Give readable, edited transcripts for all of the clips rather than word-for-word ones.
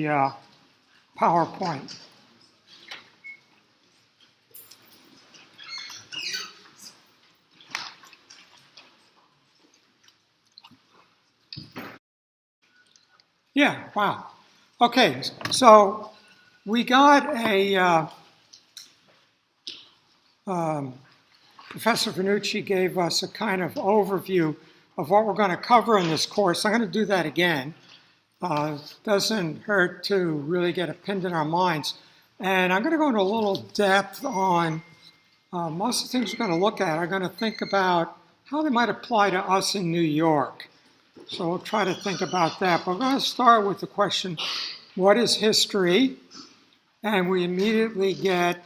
the PowerPoint. Yeah, wow. Okay, so we got a, Professor Vannucci gave us a kind of overview of what we're going to cover in this course. I'm going to do that again. Doesn't hurt to really get it pinned in our minds. And I'm going to go into a little depth on most of the things we're going to look at are going to think about how they might apply to us in New York. So we'll try to think about that. But we're going to start with the question, what is history? And we immediately get,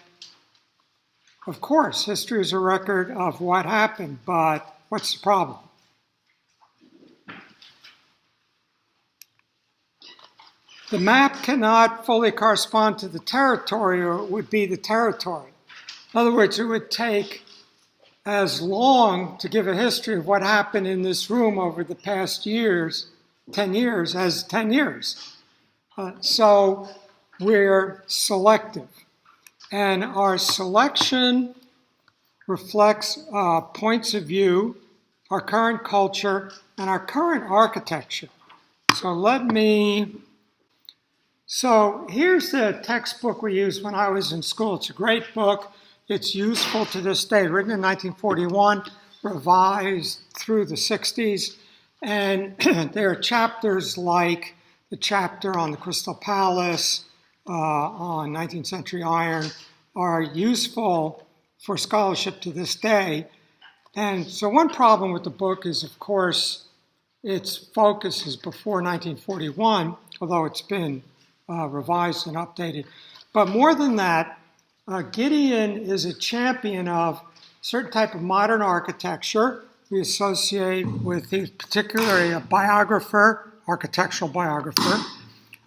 of course, history is a record of what happened, but what's the problem? The map cannot fully correspond to the territory, or it would be the territory. In other words, it would take as long to give a history of what happened in this room over the past years, 10 years, as 10 years. So we're selective. And our selection reflects points of view, our current culture, and our current architecture. So here's the textbook we used when I was in school. It's a great book. It's useful to this day, written in 1941, revised through the 60s. And there are chapters like the chapter on the Crystal Palace, on 19th century iron, are useful for scholarship to this day. And so one problem with the book is, of course, its focus is before 1941, although it's been revised and updated. But more than that, Gideon is a champion of certain type of modern architecture. We associate with, he's particularly a biographer, architectural biographer,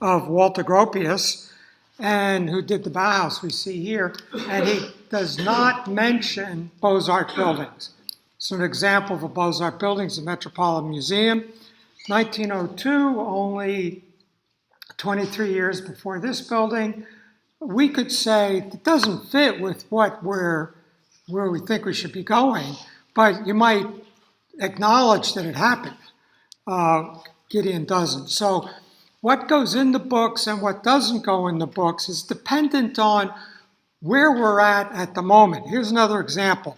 of Walter Gropius, and who did the Bauhaus we see here. And he does not mention Beaux-Arts buildings. So an example of a Beaux-Arts building is the Metropolitan Museum. 1902, only 23 years before this building, we could say it doesn't fit with where we think we should be going, but you might acknowledge that it happened. Gideon doesn't. So what goes in the books and what doesn't go in the books is dependent on where we're at the moment. Here's another example.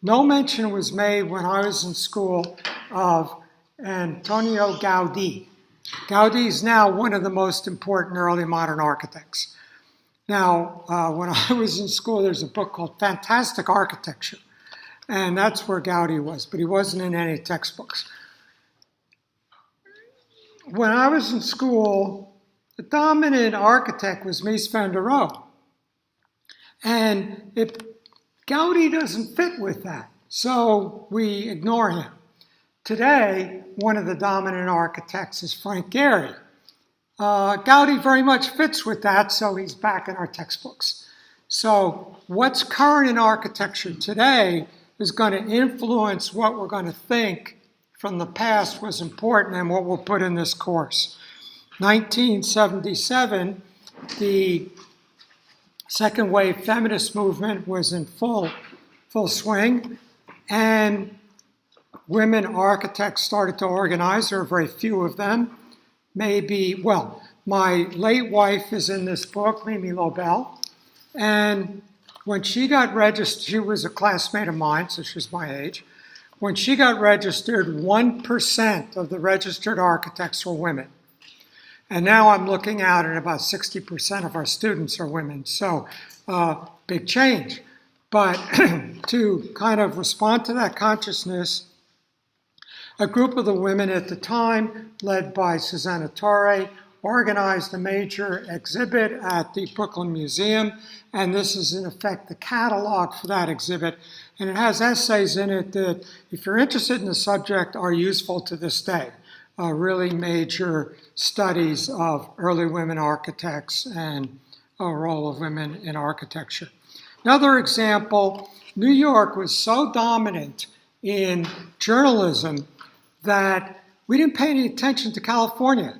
No mention was made when I was in school of Antonio Gaudí. Gaudí is now one of the most important early modern architects. Now, when I was in school, there's a book called Fantastic Architecture, and that's where Gaudí was, but he wasn't in any textbooks. When I was in school, the dominant architect was Mies van der Rohe, and Gaudí doesn't fit with that, so we ignore him. Today, one of the dominant architects is Frank Gehry. Gaudí very much fits with that, so he's back in our textbooks. So what's current in architecture today is going to influence what we're going to think from the past was important and what we'll put in this course. 1977, the second wave feminist movement was in full swing, and women architects started to organize. There are very few of them. My late wife is in this book, Mimi Lobell, and when she got registered, she was a classmate of mine, so she's my age. When she got registered, 1% of the registered architects were women. And now I'm looking out at about 60% of our students are women, so big change. But to kind of respond to that consciousness, a group of the women at the time, led by Susanna Torre, organized a major exhibit at the Brooklyn Museum, and this is in effect the catalog for that exhibit. And it has essays in it that, if you're interested in the subject, are useful to this day. Really major studies of early women architects and a role of women in architecture. Another example, New York was so dominant in journalism that we didn't pay any attention to California.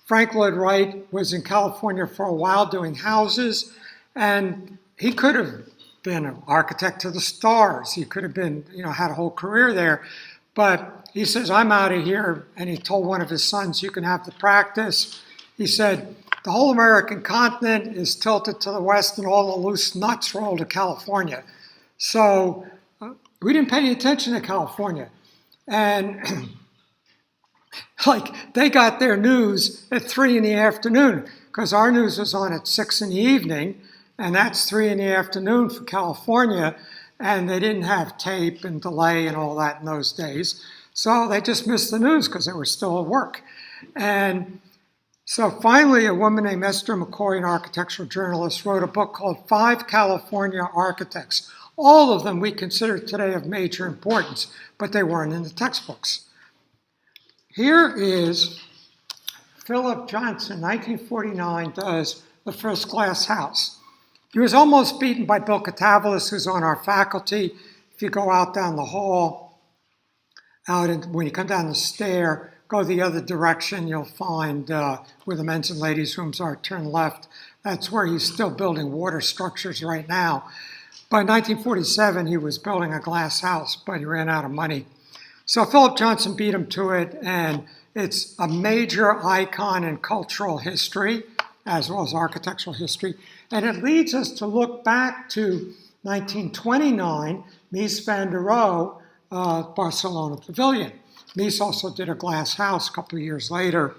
Frank Lloyd Wright was in California for a while doing houses, and he could have been an architect to the stars. He could have been, had a whole career there. But he says, I'm out of here. And he told one of his sons, you can have the practice. He said, the whole American continent is tilted to the west and all the loose nuts roll to California. So we didn't pay any attention to California. And they got their news at 3 in the afternoon because our news was on at 6 in the evening. And that's 3 in the afternoon for California. And they didn't have tape and delay and all that in those days. So they just missed the news because they were still at work. And so finally, a woman named Esther McCoy, an architectural journalist, wrote a book called 5 California Architects. All of them we consider today of major importance, but they weren't in the textbooks. Here is Philip Johnson, 1949, does the first glass house. He was almost beaten by Bill Katavalis, who's on our faculty. If you go out down the hall, when you come down the stair, go the other direction, you'll find where the men's and ladies' rooms are. Turn left. That's where he's still building water structures right now. By 1947, he was building a glass house, but he ran out of money. So Philip Johnson beat him to it, and it's a major icon in cultural history, as well as architectural history. And it leads us to look back to 1929, Mies van der Rohe, Barcelona Pavilion. Mies also did a glass house a couple of years later.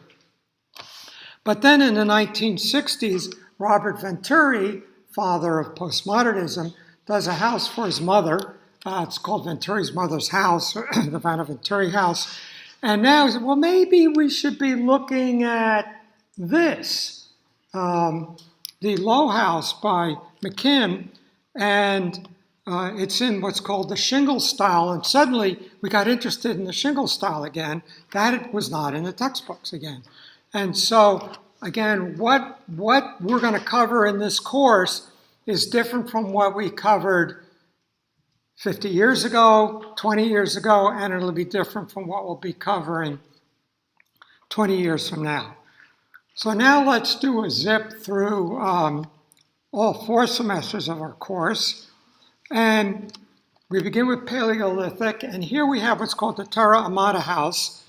But then in the 1960s, Robert Venturi, father of postmodernism, does a house for his mother. It's called Venturi's Mother's House, the Venturi House. And now he said, well, maybe we should be looking at this, the Low House by McKim, and it's in what's called the shingle style. And suddenly we got interested in the shingle style again. That was not in the textbooks again. And so, again, what we're going to cover in this course is different from what we covered 50 years ago, 20 years ago, and it'll be different from what we'll be covering 20 years from now. So now let's do a zip through all 4 semesters of our course. And we begin with Paleolithic, and here we have what's called the Terra Amata House.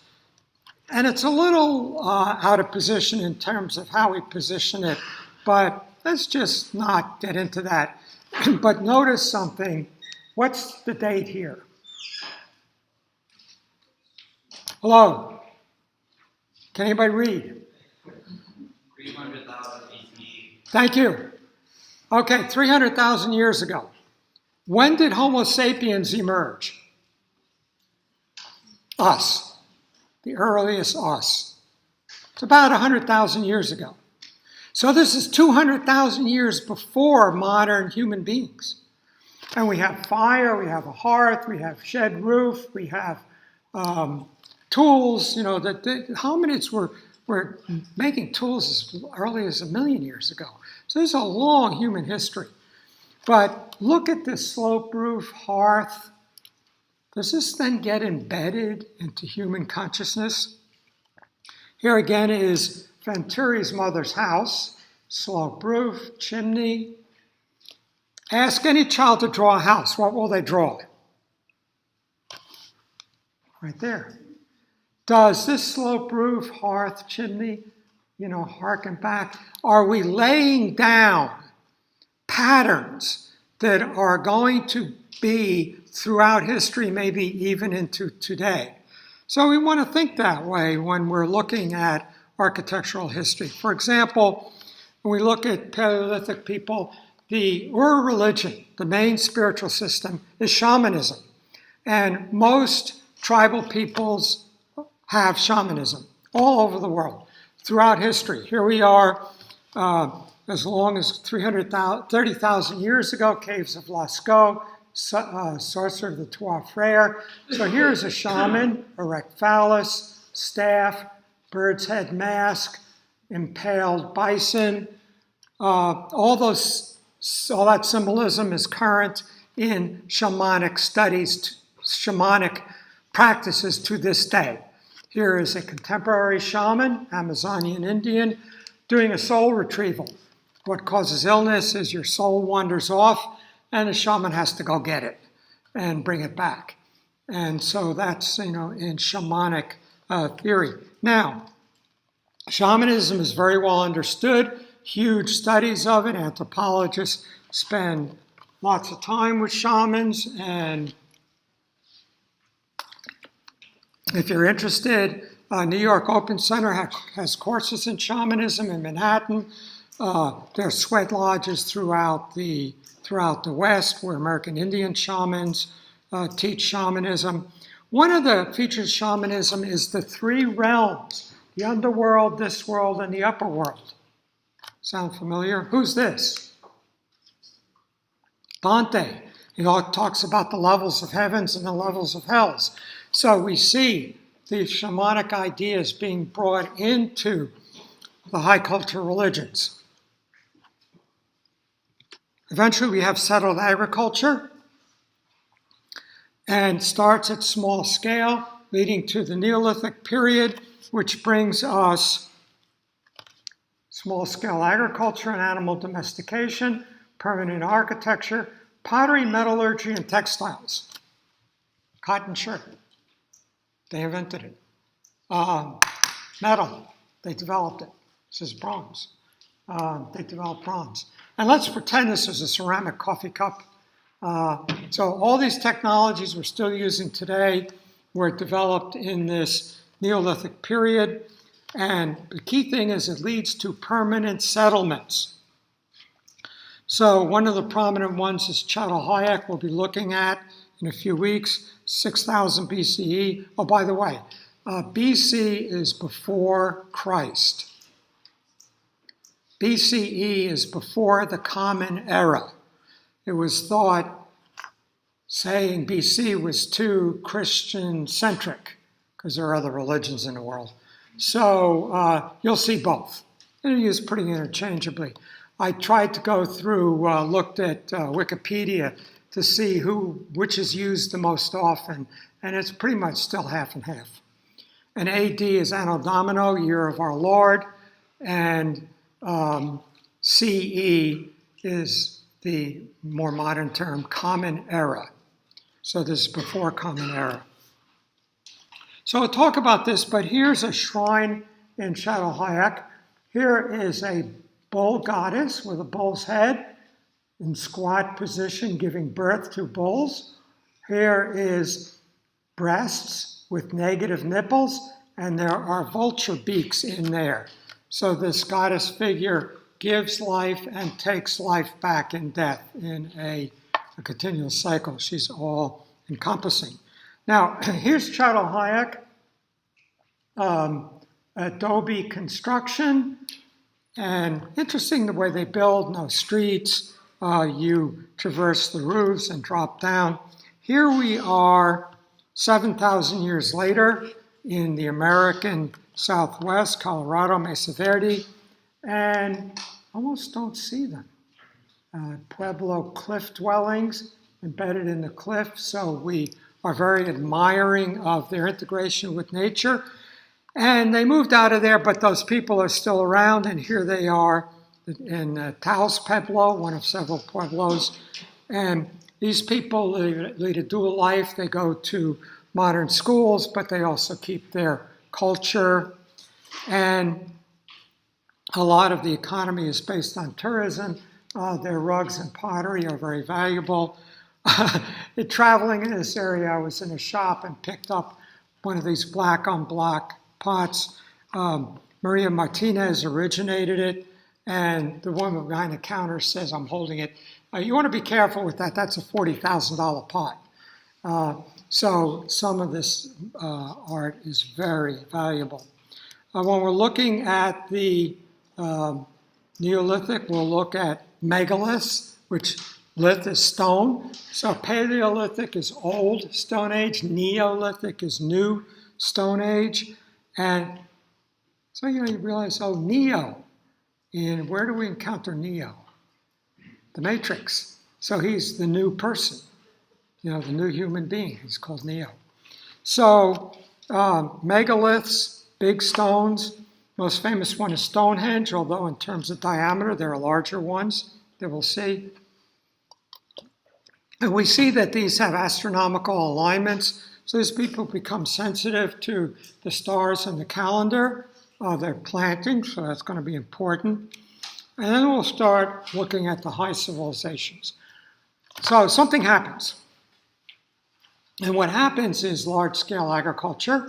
And it's a little out of position in terms of how we position it, but let's just not get into that. But notice something. What's the date here? Hello? Can anybody read? 300,000 BCE. Thank you. Okay, 300,000 years ago. When did Homo sapiens emerge? Us. The earliest us. It's about 100,000 years ago. So this is 200,000 years before modern human beings. And we have fire, we have a hearth, we have shed roof, we have tools. You know, the hominids were making tools as early as 1 million years ago. So there's a long human history. But look at this slope roof, hearth. Does this then get embedded into human consciousness? Here again is Venturi's mother's house, slope roof, chimney. Ask any child to draw a house. What will they draw? Right there. Does this slope roof, hearth, chimney, harken back? Are we laying down patterns that are going to be throughout history, maybe even into today? So we want to think that way when we're looking at architectural history. For example, when we look at Paleolithic people, the Ur religion, the main spiritual system, is shamanism. And most tribal peoples have shamanism all over the world, throughout history. Here we are, as long as 30,000 years ago, caves of Lascaux, sorcerer of the Trois Frères. So here's a shaman, erect phallus, staff, bird's head mask, impaled bison. All that symbolism is current in shamanic studies, shamanic practices to this day. Here is a contemporary shaman, Amazonian Indian, doing a soul retrieval. What causes illness is your soul wanders off, and the shaman has to go get it and bring it back. And so that's, in shamanic theory. Now, shamanism is very well understood, huge studies of it. Anthropologists spend lots of time with shamans, and if you're interested, New York Open Center has courses in shamanism in Manhattan. There are sweat lodges throughout the West where American Indian shamans teach shamanism. One of the features of shamanism is the three realms: the underworld, this world, and the upper world. Sound familiar? Who's this? Dante. He talks about the levels of heavens and the levels of hells. So we see these shamanic ideas being brought into the high culture religions. Eventually we have settled agriculture, and starts at small scale, leading to the Neolithic period, which brings us small scale agriculture and animal domestication, permanent architecture, pottery, metallurgy, and textiles. Cotton shirt. They invented it. Metal. They developed it. This is bronze. They developed bronze. And let's pretend this is a ceramic coffee cup. So all these technologies we're still using today were developed in this Neolithic period. And the key thing is it leads to permanent settlements. So one of the prominent ones is Çatal Hüyük, we'll be looking at in a few weeks, 6000 BCE. Oh, by the way, BC is before Christ. BCE is before the Common Era. It was thought saying BC was too Christian-centric because there are other religions in the world. So you'll see both. They're used pretty interchangeably. I tried to go through, looked at Wikipedia to see which is used the most often, and it's pretty much still half and half. And AD is Anno Domini, year of our Lord, and CE is the more modern term, Common Era. So this is before Common Era. So I'll talk about this, but here's a shrine in Çatal Hüyük. Here is a bull goddess with a bull's head in squat position, giving birth to bulls. Here is breasts with negative nipples, and there are vulture beaks in there. So this goddess figure gives life and takes life back in death in a continuous cycle. She's all encompassing. Now, here's Çatal Hüyük, adobe construction, and interesting the way they build, no streets, you traverse the roofs and drop down. Here we are 7,000 years later in the American Southwest, Colorado, Mesa Verde, and almost don't see them. Pueblo cliff dwellings embedded in the cliff, so we are very admiring of their integration with nature. And they moved out of there, but those people are still around, and here they are in Taos Pueblo, one of several pueblos. And these people lead a dual life. They go to modern schools, but they also keep their culture. And a lot of the economy is based on tourism. Their rugs and pottery are very valuable. Traveling in this area, I was in a shop and picked up one of these black on black pots. Maria Martinez originated it, and the woman behind the counter says, I'm holding it. You want to be careful with that. That's a $40,000 pot. So some of this art is very valuable. When we're looking at the Neolithic, we'll look at megaliths, which lith is stone. So Paleolithic is old Stone Age. Neolithic is new Stone Age. And so, you realize, oh, Neo. And where do we encounter Neo? The Matrix. So he's the new person, the new human being. He's called Neo. So Megaliths, big stones. Most famous one is Stonehenge, although in terms of diameter, there are larger ones that we'll see. And we see that these have astronomical alignments. So as people become sensitive to the stars and the calendar, they're planting, so that's going to be important. And then we'll start looking at the high civilizations. So something happens. And what happens is large-scale agriculture.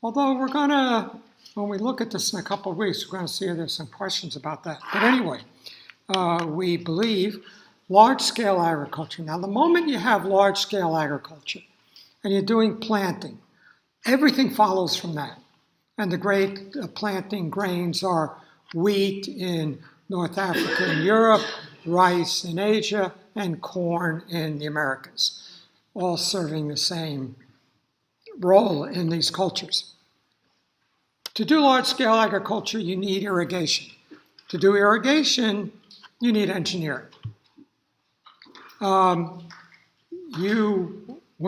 Although we're going to, when we look at this in a couple of weeks, we're going to see there's some questions about that. But anyway, we believe large-scale agriculture. Now, the moment you have large-scale agriculture and you're doing planting, everything follows from that. And the great planting grains are wheat in North Africa and Europe, rice in Asia, and corn in the Americas, all serving the same role in these cultures. To do large-scale agriculture, you need irrigation. To do irrigation, you need engineering. When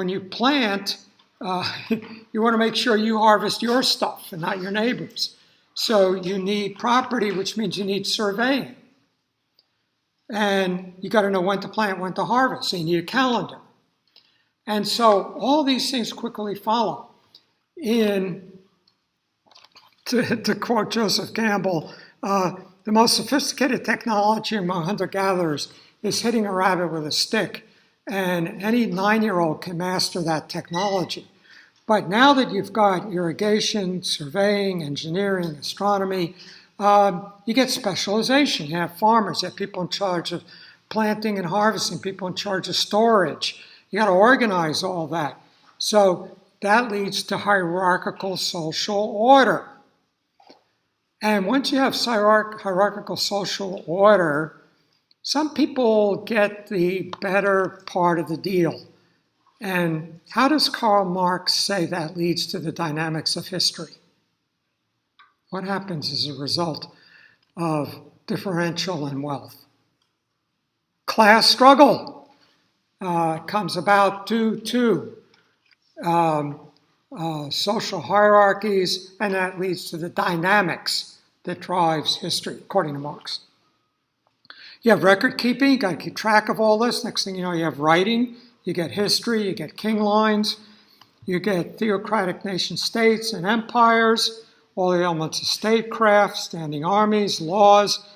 you plant, you want to make sure you harvest your stuff and not your neighbors. So you need property, which means you need surveying. And you got to know when to plant, when to harvest. So you need a calendar. And so all these things quickly follow. To quote Joseph Campbell, the most sophisticated technology among hunter-gatherers is hitting a rabbit with a stick. And any 9-year-old can master that technology. But now that you've got irrigation, surveying, engineering, astronomy, you get specialization. You have farmers, you have people in charge of planting and harvesting, people in charge of storage. You got to organize all that. So that leads to hierarchical social order. And once you have hierarchical social order, some people get the better part of the deal. And how does Karl Marx say that leads to the dynamics of history? What happens as a result of differential in wealth? Class struggle comes about due to social hierarchies, and that leads to the dynamics that drives history, according to Marx. You have record keeping, you got to keep track of all this. Next thing you know, you have writing, you get history, you get king lines, you get theocratic nation states and empires, all the elements of statecraft, standing armies, laws,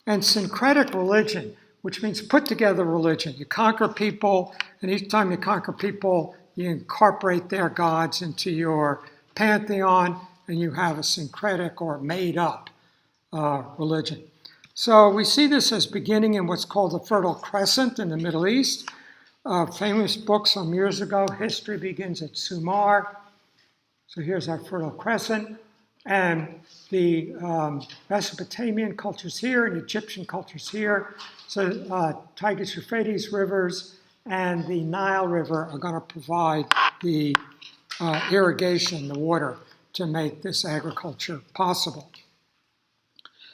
and syncretic religion, which means put together religion. You conquer people, and each time you conquer people, you incorporate their gods into your pantheon, and you have a syncretic or made up religion. So we see this as beginning in what's called the Fertile Crescent in the Middle East. Famous book some years ago, History Begins at Sumar. So here's our Fertile Crescent. And the Mesopotamian culture's here and Egyptian culture's here. So Tigris, Euphrates rivers and the Nile River are going to provide the irrigation, the water, to make this agriculture possible.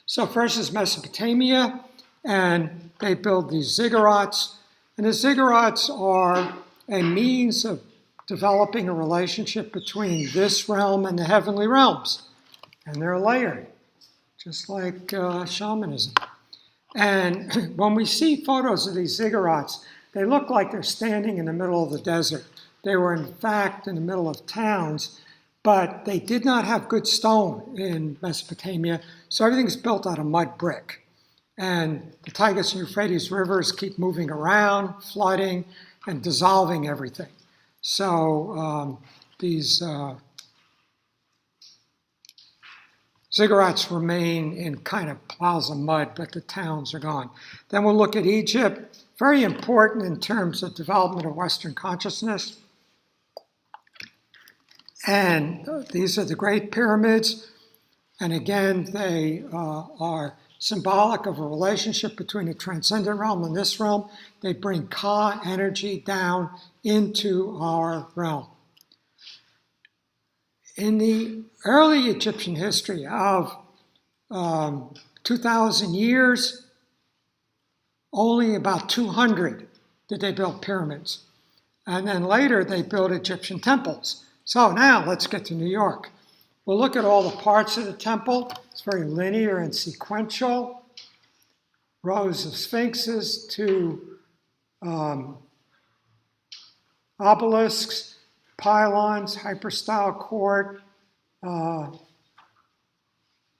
So first is Mesopotamia, and they build these ziggurats. And the ziggurats are a means of developing a relationship between this realm and the heavenly realms. And they're layered, just like shamanism. And when we see photos of these ziggurats, they look like they're standing in the middle of the desert. They were, in fact, in the middle of towns, but they did not have good stone in Mesopotamia, so everything's built out of mud brick. And the Tigris and Euphrates rivers keep moving around, flooding, and dissolving everything. So these ziggurats remain in kind of piles of mud, but the towns are gone. Then we'll look at Egypt, very important in terms of development of Western consciousness. And these are the Great Pyramids. And again, they are symbolic of a relationship between a transcendent realm and this realm. They bring Ka energy down into our realm. In the early Egyptian history of 2,000 years, only about 200 did they build pyramids. And then later they built Egyptian temples. So now let's get to New York. We'll look at all the parts of the temple. It's very linear and sequential. Rows of sphinxes, two obelisks, pylons, hypostyle court,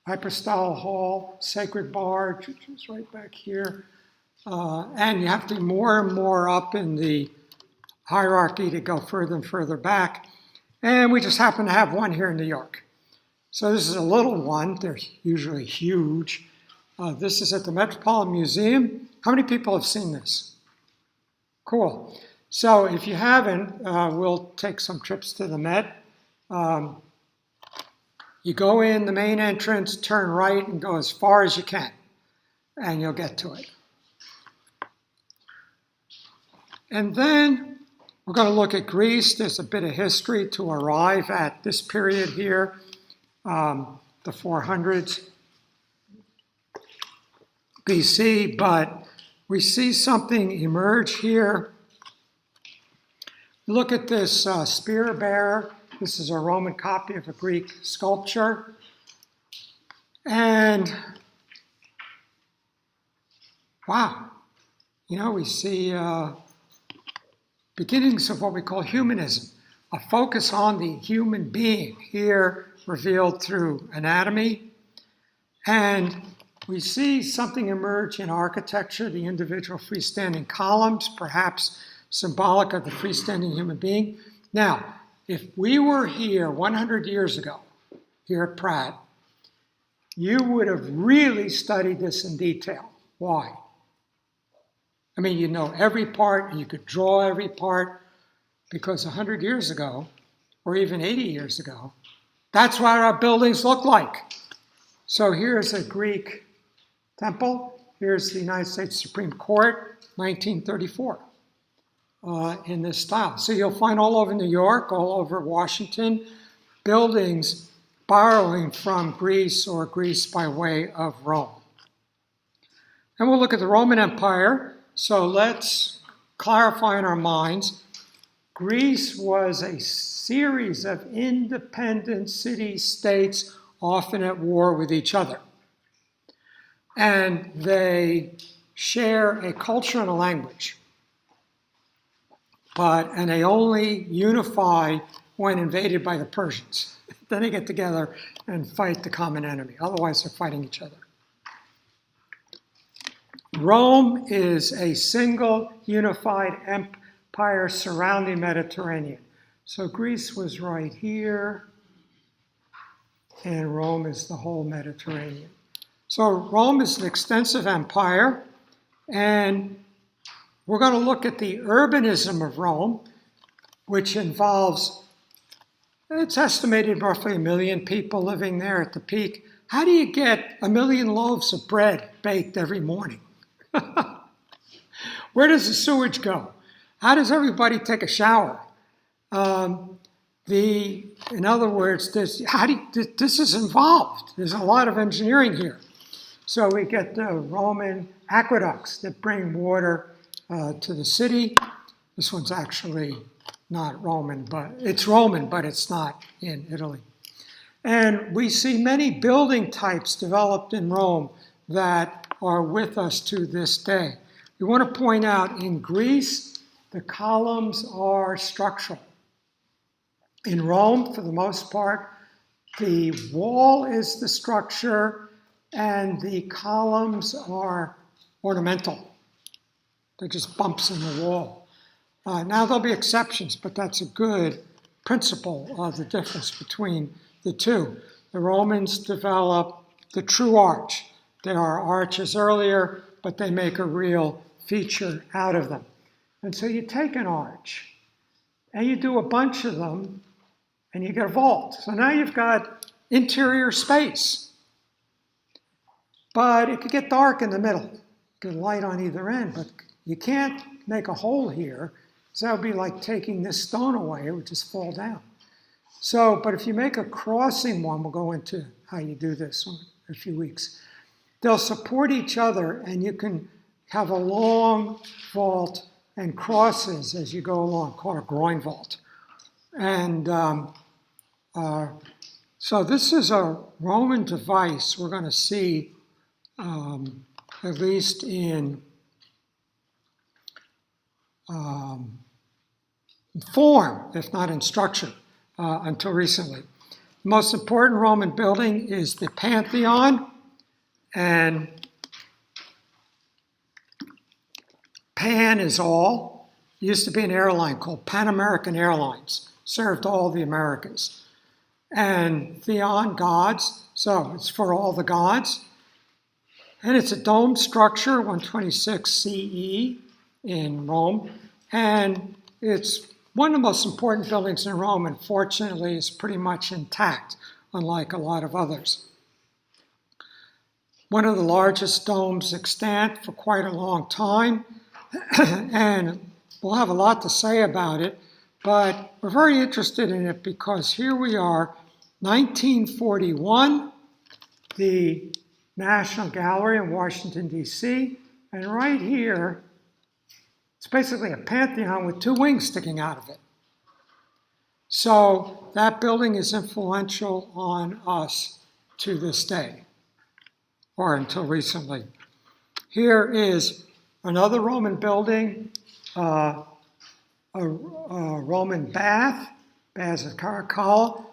hypostyle hall, sacred barge, which is right back here. And you have to more and more up in the hierarchy to go further and further back. And we just happen to have one here in New York. So this is a little one. They're usually huge. This is at the Metropolitan Museum. How many people have seen this? Cool. So if you haven't, we'll take some trips to the Met. You go in the main entrance, turn right, and go as far as you can, and you'll get to it. And then we're going to look at Greece. There's a bit of history to arrive at this period here, the 400s BC, but we see something emerge here. Look at this spear bearer. This is a Roman copy of a Greek sculpture. And wow, we see beginnings of what we call humanism, a focus on the human being here revealed through anatomy. And we see something emerge in architecture, the individual freestanding columns, perhaps symbolic of the freestanding human being. Now, if we were here 100 years ago, here at Pratt, you would have really studied this in detail. Why? I mean, you know every part, and you could draw every part, because 100 years ago, or even 80 years ago, that's what our buildings look like. So here's a Greek temple. Here's the United States Supreme Court, 1934, in this style. So you'll find all over New York, all over Washington, buildings borrowing from Greece or Greece by way of Rome. And we'll look at the Roman Empire. So let's clarify in our minds. Greece was a series of independent city-states, often at war with each other. And they share a culture and a language. And they only unify when invaded by the Persians. Then they get together and fight the common enemy. Otherwise, they're fighting each other. Rome is a single unified empire surrounding Mediterranean. So Greece was right here, and Rome is the whole Mediterranean. So Rome is an extensive empire, and we're going to look at the urbanism of Rome, which involves, it's estimated roughly 1 million people living there at the peak. How do you get 1 million loaves of bread baked every morning? Where does the sewage go? How does everybody take a shower? In other words, this is involved. There's a lot of engineering here. So we get the Roman aqueducts that bring water to the city. This one's actually not Roman, but it's Roman, but it's not in Italy. And we see many building types developed in Rome that are with us to this day. We want to point out in Greece, the columns are structural. In Rome, for the most part, the wall is the structure and the columns are ornamental. They're just bumps in the wall. Now there'll be exceptions, but that's a good principle of the difference between the two. The Romans developed the true arch. There are arches earlier, but they make a real feature out of them. And so you take an arch, and you do a bunch of them, and you get a vault. So now you've got interior space. But it could get dark in the middle. You get light on either end, but you can't make a hole here. So that would be like taking this stone away. It would just fall down. So, but if you make a crossing one, we'll go into how you do this in a few weeks. They'll support each other, and you can have a long vault and crosses as you go along, called a groin vault. And so this is a Roman device we're going to see at least in form, if not in structure, until recently. The most important Roman building is the Pantheon, and Pan is all. It used to be an airline called Pan American Airlines, served all the Americas. And Theon, gods, so it's for all the gods. And it's a dome structure, 126 CE in Rome. And it's one of the most important buildings in Rome, and fortunately is pretty much intact, unlike a lot of others. One of the largest domes extant for quite a long time, and we'll have a lot to say about it, but we're very interested in it because here we are, 1941, the National Gallery in Washington, D.C., and right here, it's basically a Pantheon with two wings sticking out of it. So that building is influential on us to this day, or until recently. Here is another Roman building, a Roman bath, Baths of Caracalla.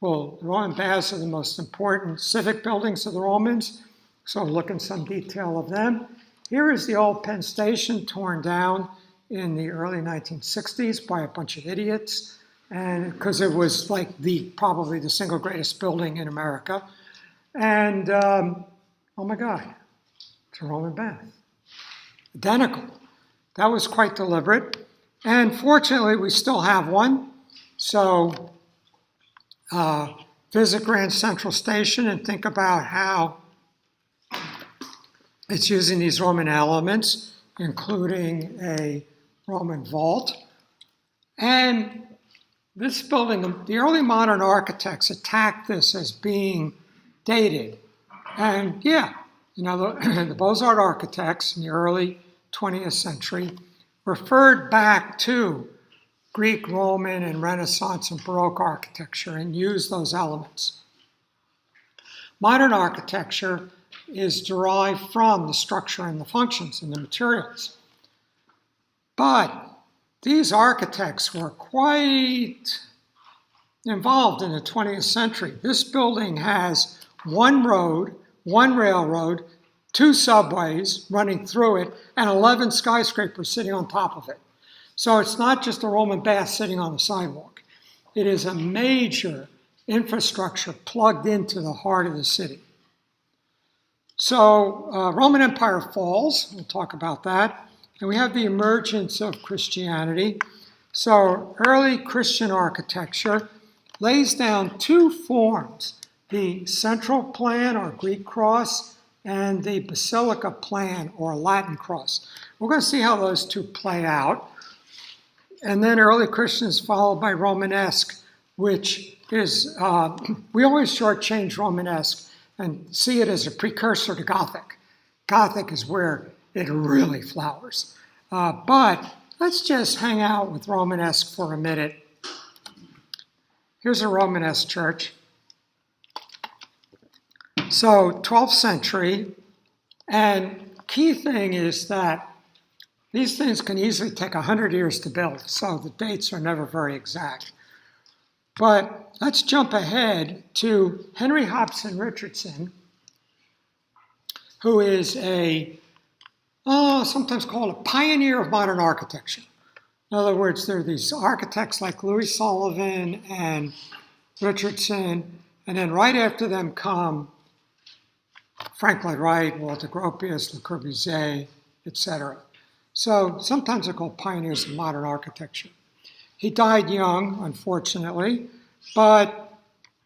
Well, the Roman baths are the most important civic buildings of the Romans, so look in some detail of them. Here is the old Penn Station, torn down in the early 1960s by a bunch of idiots, and because it was like probably the single greatest building in America. And oh my God, it's a Roman bath. Identical. That was quite deliberate. And fortunately, we still have one. So visit Grand Central Station and think about how it's using these Roman elements, including a Roman vault. And this building, the early modern architects attacked this as being dated. And yeah, you know, the Beaux-Arts architects in the early 20th century referred back to Greek, Roman, and Renaissance and Baroque architecture and used those elements. Modern architecture is derived from the structure and the functions and the materials. But these architects were quite involved in the 20th century. This building has one road, one railroad, two subways running through it, and 11 skyscrapers sitting on top of it. So it's not just a Roman bath sitting on the sidewalk. It is a major infrastructure plugged into the heart of the city. So Roman Empire falls, we'll talk about that, and we have the emergence of Christianity. So early Christian architecture lays down two forms, the central plan or Greek cross and the basilica plan or Latin cross. We're going to see how those two play out. And then early Christian is followed by Romanesque, which is, we always shortchange Romanesque and see it as a precursor to Gothic. Gothic is where it really flowers. But let's just hang out with Romanesque for a minute. Here's a Romanesque church. So 12th century, and key thing is that these things can easily take 100 years to build, so the dates are never very exact. But let's jump ahead to Henry Hobson Richardson, who is sometimes called a pioneer of modern architecture. In other words, there are these architects like Louis Sullivan and Richardson, and then right after them come Frank Lloyd Wright, Walter Gropius, Le Corbusier, etc. So sometimes they're called pioneers of modern architecture. He died young, unfortunately, but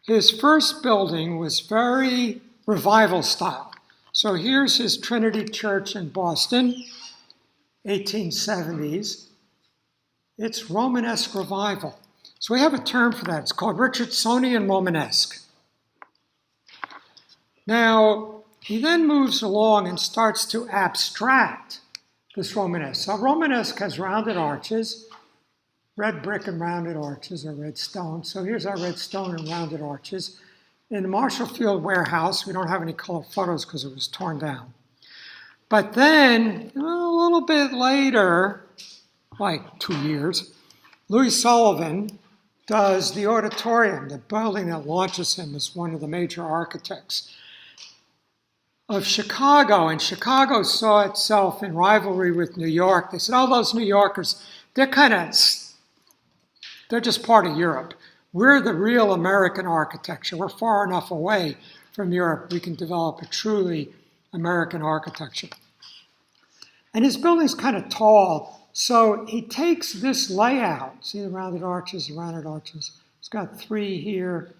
his first building was very revival style. So here's his Trinity Church in Boston, 1870s. It's Romanesque revival. So we have a term for that. It's called Richardsonian Romanesque. Now, he then moves along and starts to abstract this Romanesque. So Romanesque has rounded arches, red brick and rounded arches, or red stone. So here's our red stone and rounded arches. In the Marshall Field warehouse, we don't have any color photos because it was torn down. But then, a little bit later, like 2 years, Louis Sullivan does the auditorium, the building that launches him as one of the major architects of Chicago. And Chicago saw itself in rivalry with New York. They said, oh, those New Yorkers, they're just part of Europe. We're the real American architecture. We're far enough away from Europe. We can develop a truly American architecture. And his building's kind of tall, so he takes this layout. See the rounded arches, It's got 3 here,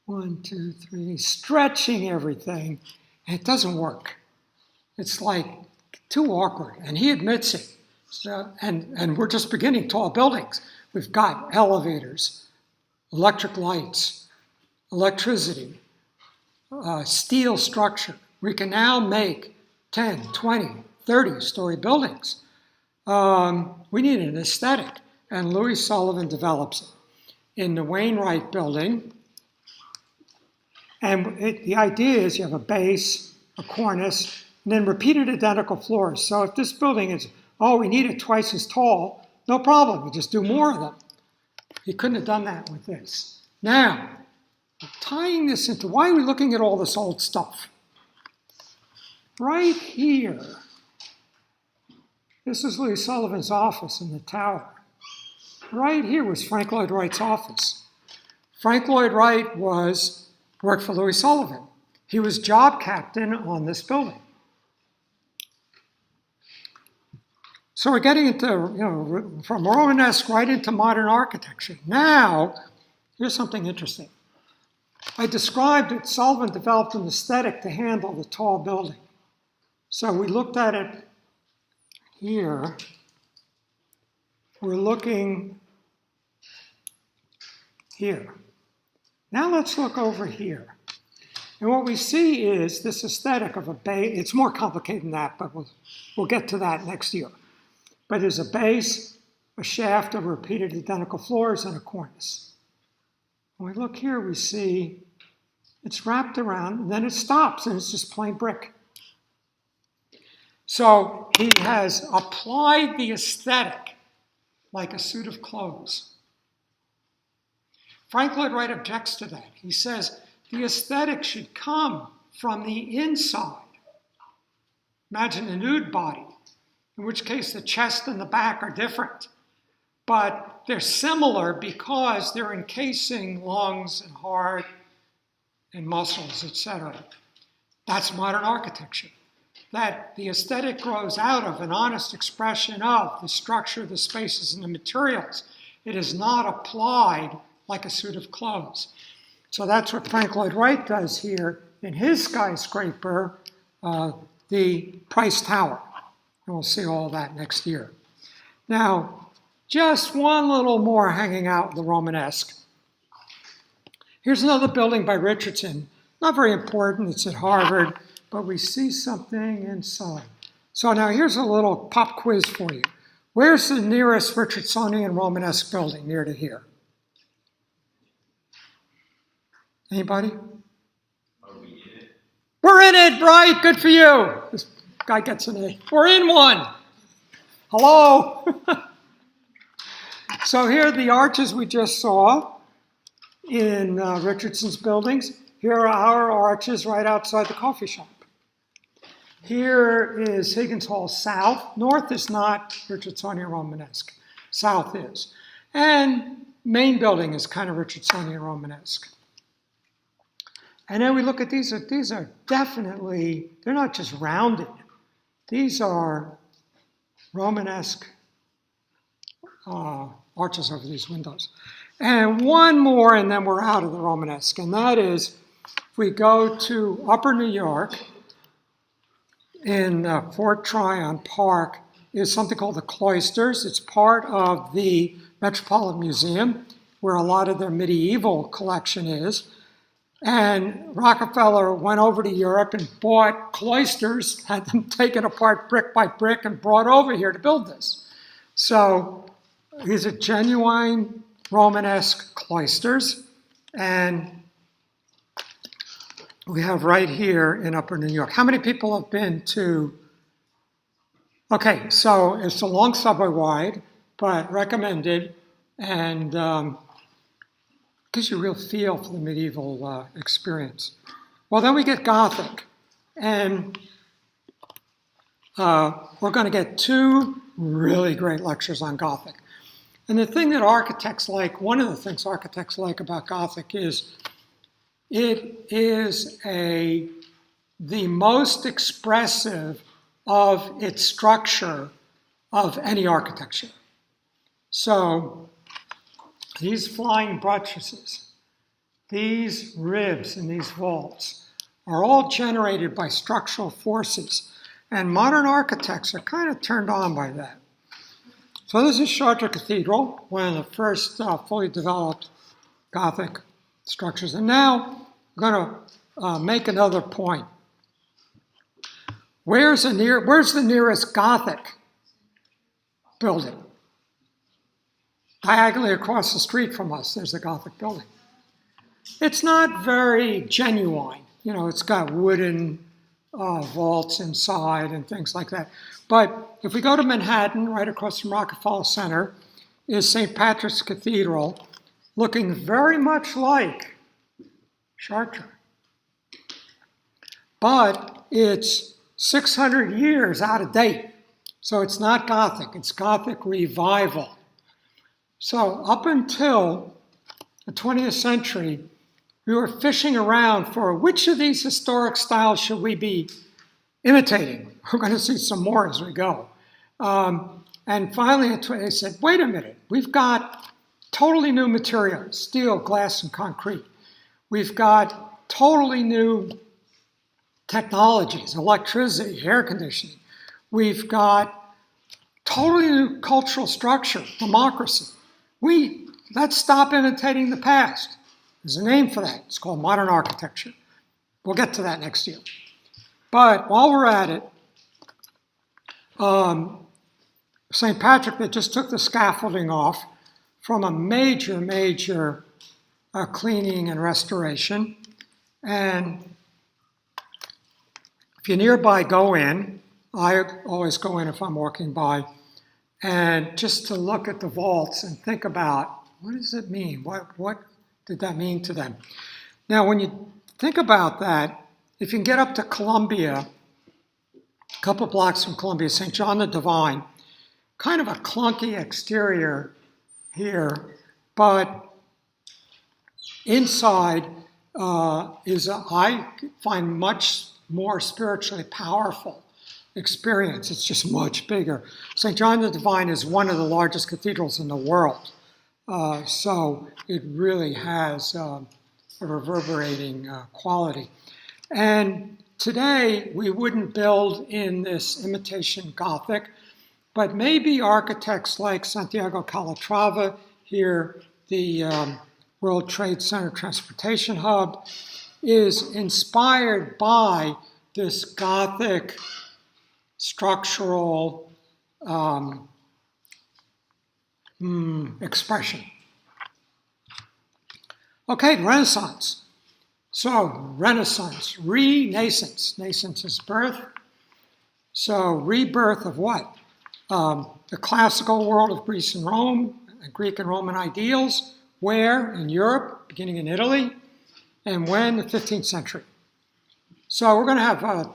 1, 2, 3. He's stretching everything, and it doesn't work. It's like too awkward, and he admits it. So, and we're just beginning tall buildings. We've got elevators, electric lights, electricity, steel structure. We can now make 10, 20, 30-story buildings. We need an aesthetic, and Louis Sullivan develops it in the Wainwright building. And the idea is you have a base, a cornice, and then repeated identical floors. So if this building is, oh, we need it twice as tall, no problem, we just do more of them. He couldn't have done that with this. Now, tying this into, why are we looking at all this old stuff? Right here, this is Louis Sullivan's office in the tower. Right here was Frank Lloyd Wright's office. Frank Lloyd Wright worked for Louis Sullivan. He was job captain on this building. So we're getting into, from Romanesque right into modern architecture. Now, here's something interesting. I described that Sullivan developed an aesthetic to handle the tall building. So we looked at it here. We're looking here. Now let's look over here. And what we see is this aesthetic of a base. It's more complicated than that, but we'll get to that next year. But there's a base, a shaft of repeated identical floors, and a cornice. When we look here, we see it's wrapped around, and then it stops, and it's just plain brick. So he has applied the aesthetic like a suit of clothes. Frank Lloyd Wright objects to that. He says the aesthetic should come from the inside. Imagine a nude body, in which case the chest and the back are different. But they're similar because they're encasing lungs and heart and muscles, etc. That's modern architecture. That the aesthetic grows out of an honest expression of the structure, the spaces, and the materials. It is not applied like a suit of clothes. So that's what Frank Lloyd Wright does here in his skyscraper, the Price Tower. And we'll see all that next year. Now, just one little more hanging out in the Romanesque. Here's another building by Richardson. Not very important, it's at Harvard, but we see something inside. So now here's a little pop quiz for you. Where's the nearest Richardsonian Romanesque building near to here? Anybody? Are we in it? We're in it, Bright, good for you. This guy gets an A. We're in one. Hello. So here are the arches we just saw in Richardson's buildings. Here are our arches right outside the coffee shop. Here is Higgins Hall South. North is not Richardsonian Romanesque. South is. And main building is kind of Richardsonian Romanesque. And then we look at these are definitely, they're not just rounded. These are Romanesque arches over these windows. And one more, and then we're out of the Romanesque. And that is, if we go to Upper New York, in Fort Tryon Park, is something called the Cloisters. It's part of the Metropolitan Museum, where a lot of their medieval collection is. And Rockefeller went over to Europe and bought cloisters, had them taken apart brick by brick and brought over here to build this. So These are genuine Romanesque cloisters, and we have right here in Upper New York. How many people have been to? Okay, so it's a long subway ride, but recommended, and gives you a real feel for the medieval experience. Well, then we get Gothic, and we're going to get two really great lectures on Gothic. And the thing that architects like, one of the things architects like about Gothic is it is the most expressive of its structure of any architecture. So these flying buttresses, these ribs and these vaults are all generated by structural forces. And modern architects are kind of turned on by that. So this is Chartres Cathedral, one of the first fully developed Gothic structures. And now I'm going to make another point. Where's the nearest Gothic building? Diagonally across the street from us, there's a Gothic building. It's not very genuine. You know, it's got wooden vaults inside and things like that. But if we go to Manhattan, right across from Rockefeller Center, is St. Patrick's Cathedral, looking very much like Chartres. But it's 600 years out of date. So it's not Gothic, it's Gothic revival. So up until the 20th century, we were fishing around for which of these historic styles should we be imitating. We're going to see some more as we go. And finally, they said, wait a minute, we've got totally new materials, steel, glass, and concrete. We've got totally new technologies, electricity, air conditioning. We've got totally new cultural structure, democracy. Let's stop imitating the past. There's a name for that. It's called modern architecture. We'll get to that next year. But while we're at it, St. Patrick, they just took the scaffolding off from a major cleaning and restoration. And if you're nearby, go in. I always go in if I'm walking by. And just to look at the vaults and think about, what does it mean? What did that mean to them? Now, when you think about that, if you can get up to Columbia, a couple blocks from Columbia, St. John the Divine, kind of a clunky exterior here, but inside I find much more spiritually powerful experience. It's just much bigger. St. John the Divine is one of the largest cathedrals in the world. So it really has a reverberating quality. And today we wouldn't build in this imitation Gothic, but maybe architects like Santiago Calatrava here, the World Trade Center Transportation Hub, is inspired by this Gothic structural expression. Okay, Renaissance. So, Renaissance, Renaissance. Nascence is birth. So, rebirth of what? The classical world of Greece and Rome, Greek and Roman ideals. Where? In Europe, beginning in Italy. And when? The 15th century. So, we're going to have,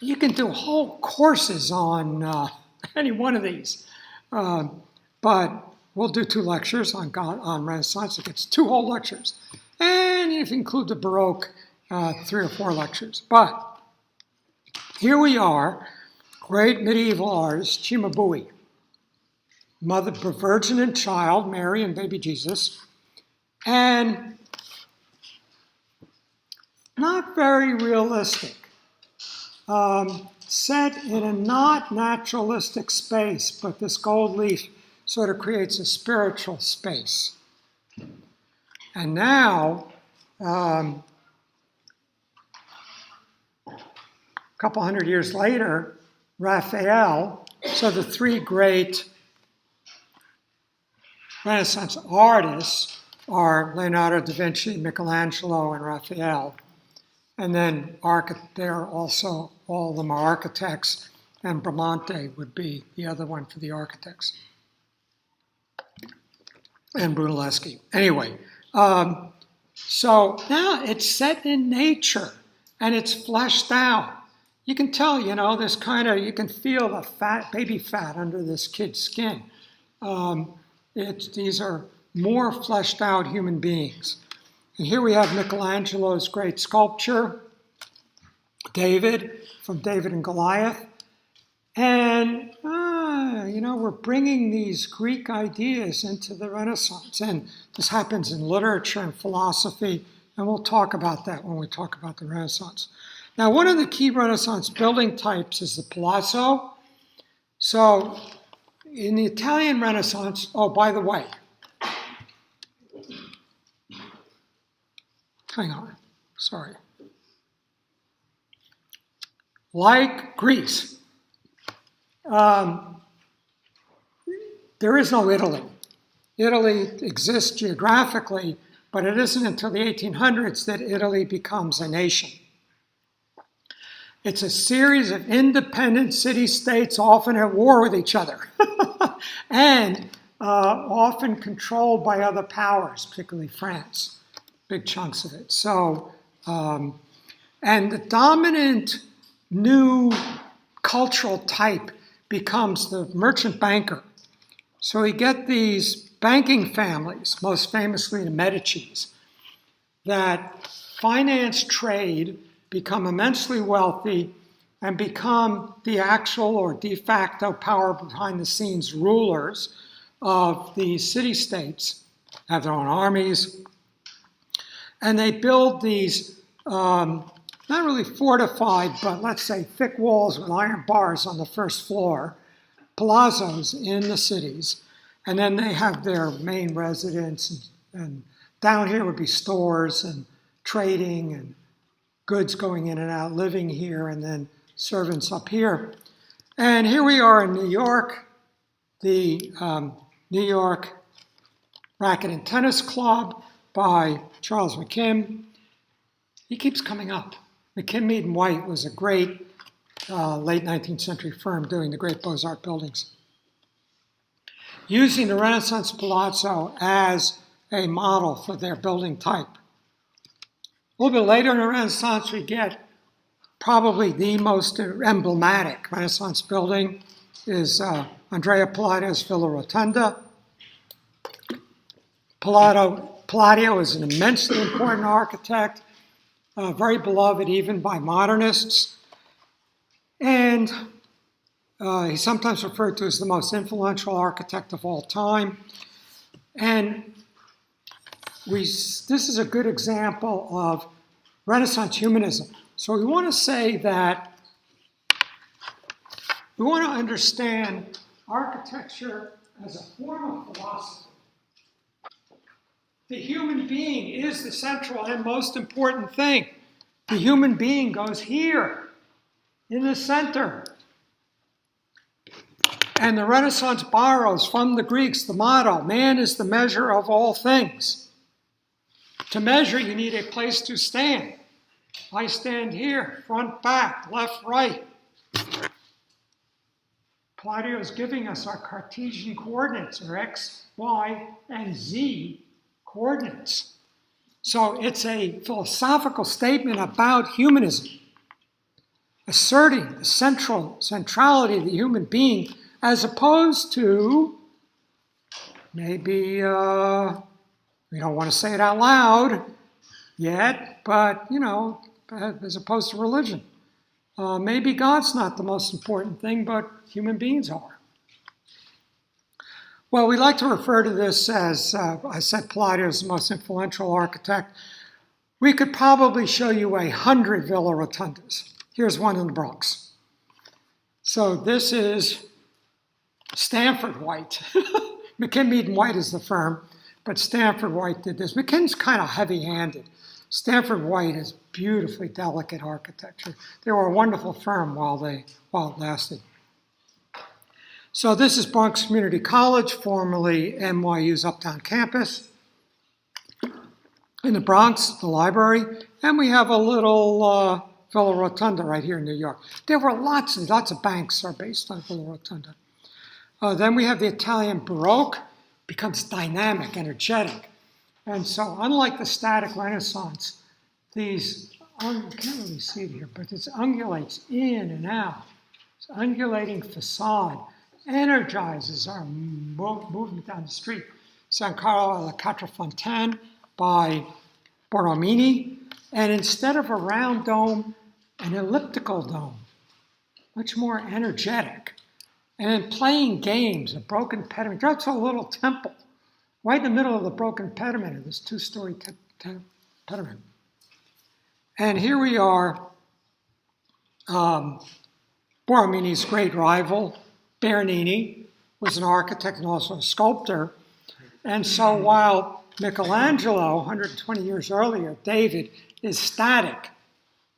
you can do whole courses on any one of these. But we'll do 2 lectures on Renaissance. It gets 2 whole lectures. And if you include the Baroque, 3 or 4 lectures. But here we are, great medieval artist, Cimabue, mother, virgin and child, Mary and baby Jesus, and not very realistic. Set in a not naturalistic space, but this gold leaf sort of creates a spiritual space. And now, a couple hundred years later, Raphael, so the 3 great Renaissance artists are Leonardo da Vinci, Michelangelo, and Raphael. And then they're also, all of them are architects, and Bramante would be the other one for the architects. And Brunelleschi. Anyway, so now it's set in nature and it's fleshed out. You can tell, this you can feel the baby fat under this kid's skin. These are more fleshed out human beings. And here we have Michelangelo's great sculpture, David, from David and Goliath. And, we're bringing these Greek ideas into the Renaissance. And this happens in literature and philosophy, and we'll talk about that when we talk about the Renaissance. Now, one of the key Renaissance building types is the palazzo. So, in the Italian Renaissance, oh, by the way, hang on, sorry. Like Greece, there is no Italy. Italy exists geographically, but it isn't until the 1800s that Italy becomes a nation. It's a series of independent city-states, often at war with each other, and often controlled by other powers, particularly France, big chunks of it. So, and the dominant new cultural type becomes the merchant banker. So we get these banking families, most famously the Medicis, that finance trade, become immensely wealthy, and become the actual or de facto power behind the scenes rulers of these city-states, have their own armies, and they build these not really fortified, but let's say thick walls with iron bars on the first floor, palazzos in the cities, and then they have their main residence, and down here would be stores and trading and goods going in and out, living here, and then servants up here. And here we are in New York, the New York Racket and Tennis Club by Charles McKim. He keeps coming up. McKim, Mead and White was a great late 19th century firm doing the great Beaux-Arts buildings. Using the Renaissance palazzo as a model for their building type. A little bit later in the Renaissance, we get probably the most emblematic Renaissance building is Andrea Palladio's Villa Rotonda. Palladio is an immensely important architect, very beloved even by modernists. And he's sometimes referred to as the most influential architect of all time. And this is a good example of Renaissance humanism. So we want to say that we want to understand architecture as a form of philosophy. The human being is the central and most important thing. The human being goes here, in the center. And the Renaissance borrows from the Greeks the motto, man is the measure of all things. To measure, you need a place to stand. I stand here, front, back, left, right. Palladio is giving us our Cartesian coordinates, or X, Y, and Z coordinates. So it's a philosophical statement about humanism, asserting the centrality of the human being, as opposed to maybe, we don't want to say it out loud yet, but, as opposed to religion. Maybe God's not the most important thing, but human beings are. Well, we like to refer to this as, I said Palladio is the most influential architect. We could probably show you 100 Villa Rotondas. Here's one in the Bronx. So this is Stanford White. McKim, Mead and White is the firm, but Stanford White did this. McKim's kind of heavy-handed. Stanford White is beautifully delicate architecture. They were a wonderful firm while it lasted. So this is Bronx Community College, formerly NYU's Uptown campus. In the Bronx, the library, and we have a little Villa Rotunda right here in New York. There were lots of banks are based on Villa Rotunda. Then we have the Italian Baroque, becomes dynamic, energetic. And so unlike the static Renaissance, these, you can't really see it here, but it undulates in and out. This undulating facade energizes our movement down the street. San Carlo alla Quattrofontane by Borromini, and instead of a round dome, an elliptical dome, much more energetic. And then playing games, a broken pediment. That's a little temple, right in the middle of the broken pediment of this two-story pediment. And here we are, Borromini's great rival, Bernini, was an architect and also a sculptor. And so while Michelangelo, 120 years earlier, David, is static,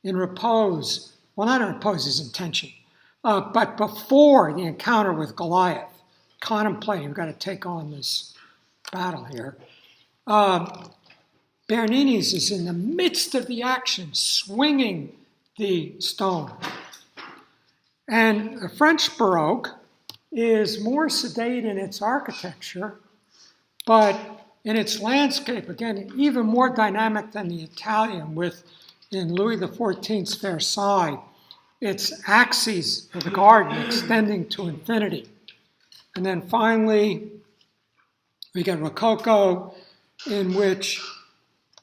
in repose, well, not in repose, his intention, but before the encounter with Goliath, contemplating, we've got to take on this battle here. Bernini's is in the midst of the action, swinging the stone. And the French Baroque is more sedate in its architecture, but in its landscape, again, even more dynamic than the Italian, with, in Louis XIV's Versailles, its axes of the garden extending to infinity. And then finally, we get Rococo, in which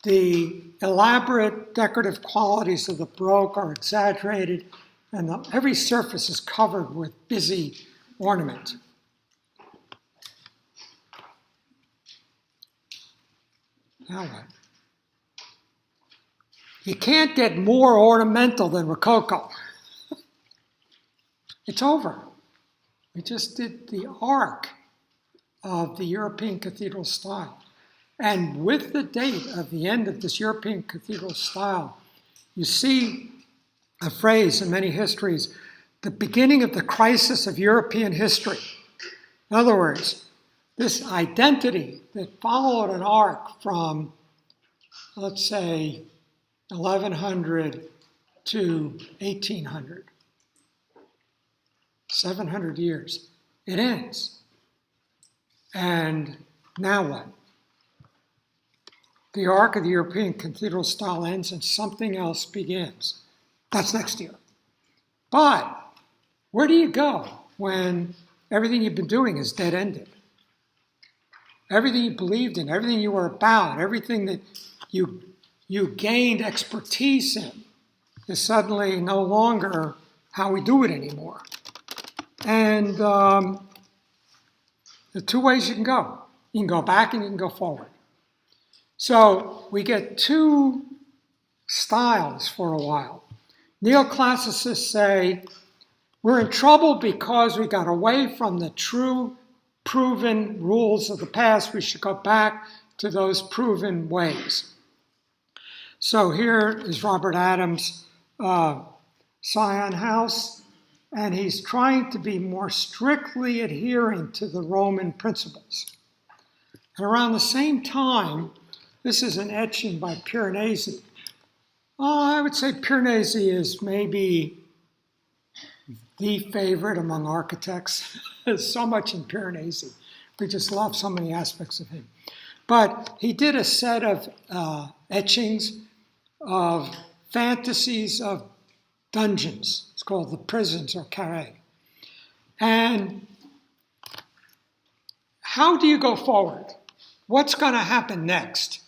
the elaborate decorative qualities of the Baroque are exaggerated, and every surface is covered with busy ornament. Now what? You can't get more ornamental than Rococo. It's over. We just did the arc of the European cathedral style. And with the date of the end of this European cathedral style, you see a phrase in many histories, the beginning of the crisis of European history. In other words, this identity that followed an arc from, let's say, 1100 to 1800, 700 years, it ends. And now what? The arc of the European cathedral style ends and something else begins. That's next year. But where do you go when everything you've been doing is dead-ended? Everything you believed in, everything you were about, everything that you gained expertise in is suddenly no longer how we do it anymore. And the two ways you can go. You can go back and you can go forward. So we get two styles for a while. Neoclassicists say we're in trouble because we got away from the true proven rules of the past. We should go back to those proven ways. So here is Robert Adams' Sion House, and he's trying to be more strictly adhering to the Roman principles. And around the same time, this is an etching by Piranesi. I would say Piranesi is maybe the favorite among architects. There's so much in Piranesi. We just love so many aspects of him. But he did a set of etchings of fantasies of dungeons. It's called the prisons or carré. And how do you go forward? What's going to happen next?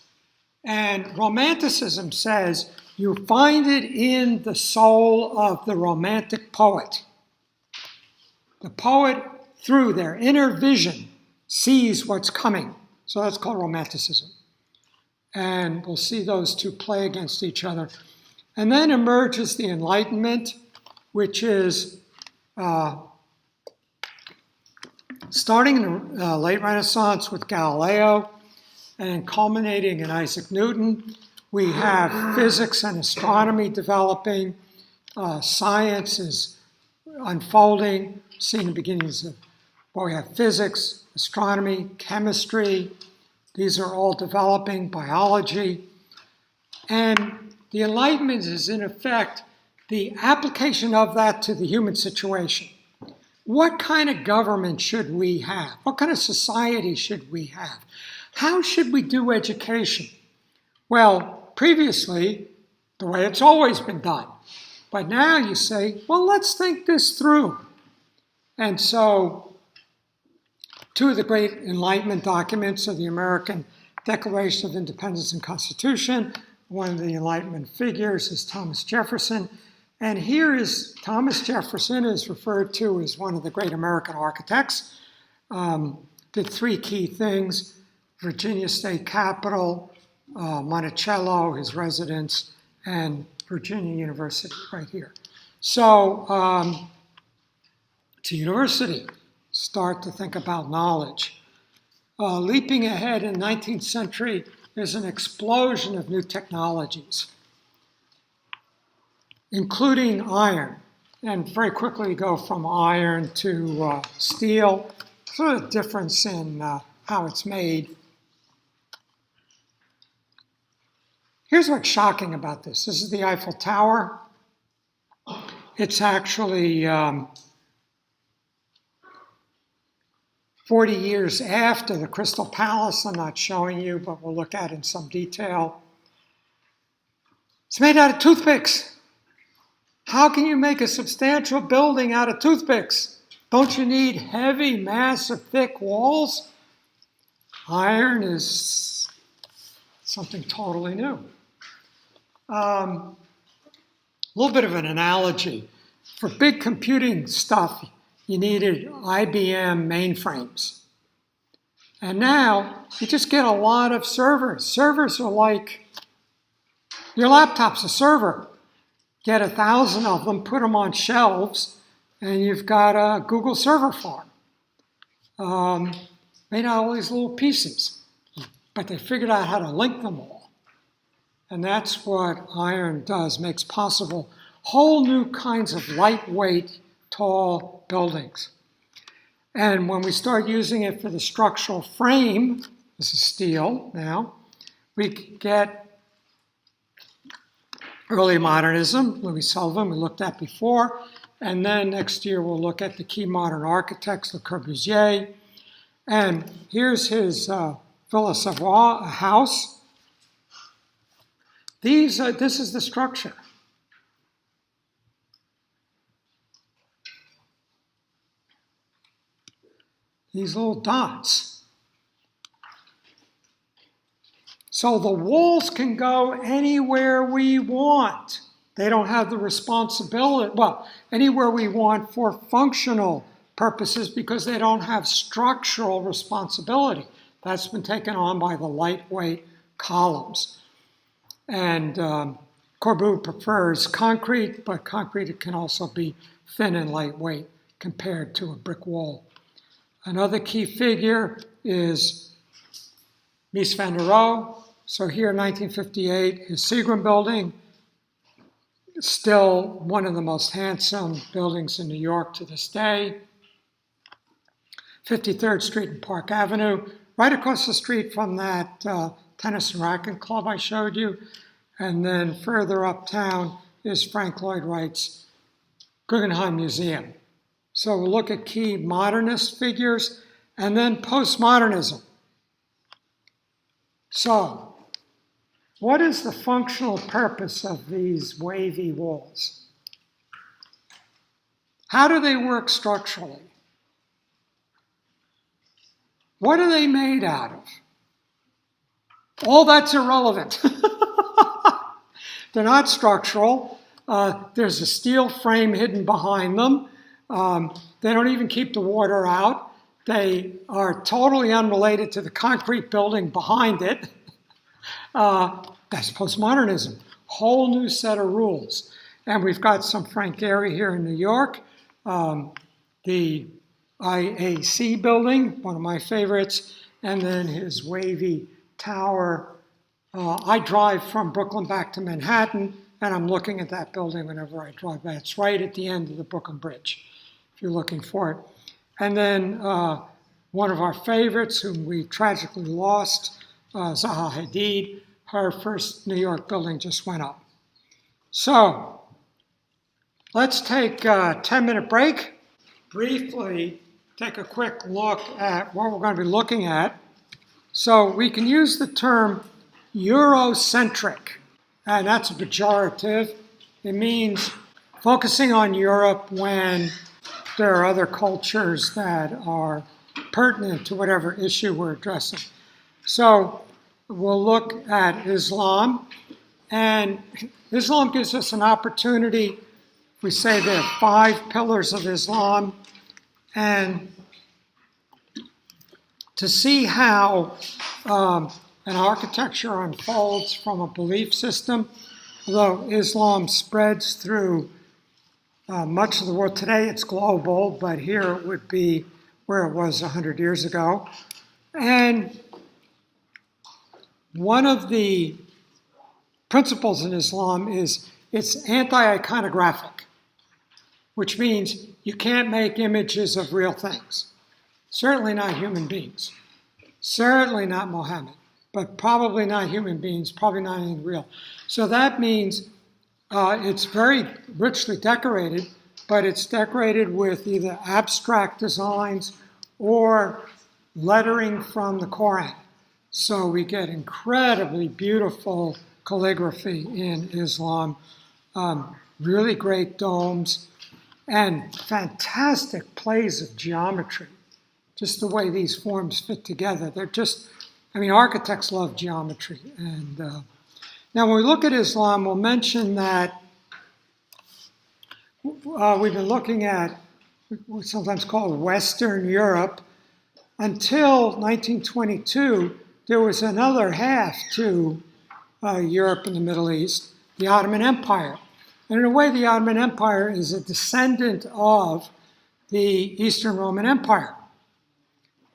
And Romanticism says you find it in the soul of the Romantic poet. The poet, through their inner vision, sees what's coming. So that's called Romanticism. And we'll see those two play against each other. And then emerges the Enlightenment, which is starting in the late Renaissance with Galileo and culminating in Isaac Newton. We have physics and astronomy developing. Science is unfolding, seeing the beginnings of But we have physics, astronomy, chemistry. These are all developing, biology. And the Enlightenment is, in effect, the application of that to the human situation. What kind of government should we have? What kind of society should we have? How should we do education? Well, previously, the way it's always been done. But now you say, well, let's think this through. And so, two of the great Enlightenment documents are the American Declaration of Independence and Constitution. One of the Enlightenment figures is Thomas Jefferson. And here is Thomas Jefferson is referred to as one of the great American architects. Did three key things: Virginia State Capitol, Monticello, his residence, and Virginia University right here. So it's a university. Start to think about knowledge. Leaping ahead in the 19th century, there's an explosion of new technologies, including iron. And very quickly go from iron to steel. Sort of difference in how it's made. Here's what's shocking about this. This is the Eiffel Tower. It's actually 40 years after the Crystal Palace. I'm not showing you, but we'll look at it in some detail. It's made out of toothpicks. How can you make a substantial building out of toothpicks? Don't you need heavy, massive, thick walls? Iron is something totally new. A little bit of an analogy. For big computing stuff, you needed IBM mainframes. And now you just get a lot of servers. Servers are like your laptop's a server. Get 1,000 of them, put them on shelves, and you've got a Google server farm. Made out of all these little pieces, but they figured out how to link them all. And that's what iron does, makes possible whole new kinds of lightweight, tall buildings. And when we start using it for the structural frame, this is steel now, we get early modernism, Louis Sullivan, we looked at before. And then next year we'll look at the key modern architects, Le Corbusier. And here's his Villa Savoye, a house. This is the structure. These little dots. So the walls can go anywhere we want. They don't have the responsibility, well, anywhere we want for functional purposes because they don't have structural responsibility. That's been taken on by the lightweight columns. And Corbu prefers concrete, but concrete can also be thin and lightweight compared to a brick wall. Another key figure is Mies van der Rohe. So here in 1958, his Seagram building, still one of the most handsome buildings in New York to this day. 53rd Street and Park Avenue, right across the street from that tennis and racket club I showed you. And then further uptown is Frank Lloyd Wright's Guggenheim Museum. So we'll look at key modernist figures and then postmodernism. So, what is the functional purpose of these wavy walls? How do they work structurally? What are they made out of? All that's irrelevant. They're not structural. There's a steel frame hidden behind them. They don't even keep the water out. They are totally unrelated to the concrete building behind it. That's postmodernism. Whole new set of rules. And we've got some Frank Gehry here in New York. The IAC building, one of my favorites, and then his wavy tower. I drive from Brooklyn back to Manhattan, and I'm looking at that building whenever I drive by. It's right at the end of the Brooklyn Bridge, if you're looking for it. And then one of our favorites, whom we tragically lost, Zaha Hadid, her first New York building just went up. So let's take a 10-minute break. Briefly take a quick look at what we're going to be looking at. So we can use the term Eurocentric, and that's a pejorative. It means focusing on Europe when there are other cultures that are pertinent to whatever issue we're addressing. So we'll look at Islam, and Islam gives us an opportunity. We say there are 5 pillars of Islam, and to see how an architecture unfolds from a belief system, although Islam spreads through much of the world. Today it's global, but here it would be where it was 100 years ago. And one of the principles in Islam is it's anti-iconographic, which means you can't make images of real things. Certainly not human beings. Certainly not Mohammed, but probably not human beings, probably not anything real. So that means it's very richly decorated, but it's decorated with either abstract designs or lettering from the Quran. So we get incredibly beautiful calligraphy in Islam, really great domes, and fantastic plays of geometry. Just the way these forms fit together. They're just, architects love geometry. And now when we look at Islam, we'll mention that we've been looking at what's sometimes called Western Europe. Until 1922, there was another half to Europe and the Middle East, the Ottoman Empire. And in a way, the Ottoman Empire is a descendant of the Eastern Roman Empire.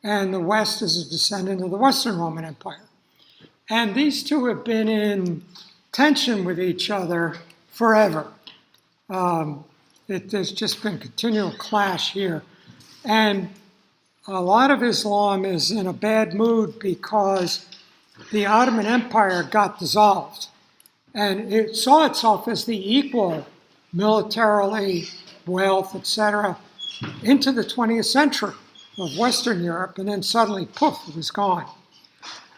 And the West is a descendant of the Western Roman Empire. And these two have been in tension with each other forever. There's just been continual clash here. And a lot of Islam is in a bad mood because the Ottoman Empire got dissolved. And it saw itself as the equal militarily, wealth, etc., into the 20th century of Western Europe, and then suddenly, poof, it was gone.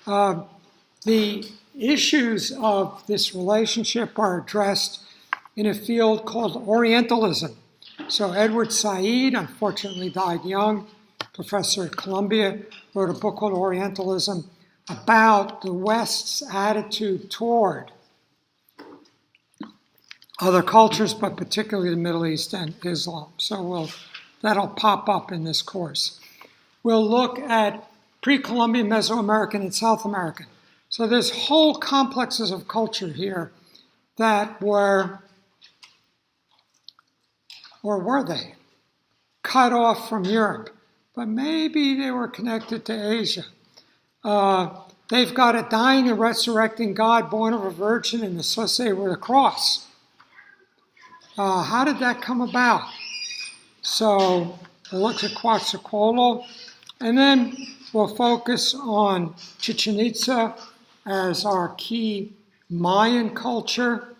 The issues of this relationship are addressed in a field called Orientalism. So Edward Said, unfortunately died young, professor at Columbia, wrote a book called Orientalism about the West's attitude toward other cultures, but particularly the Middle East and Islam. So that'll pop up in this course. We'll look at pre-Columbian, Mesoamerican, and South American. So there's whole complexes of culture here that were, or were they, cut off from Europe, but maybe they were connected to Asia. They've got a dying and resurrecting God born of a virgin and associated with a cross. How did that come about? So we'll look at Quetzalcoatl, and then we'll focus on Chichen Itza as our key Mayan culture.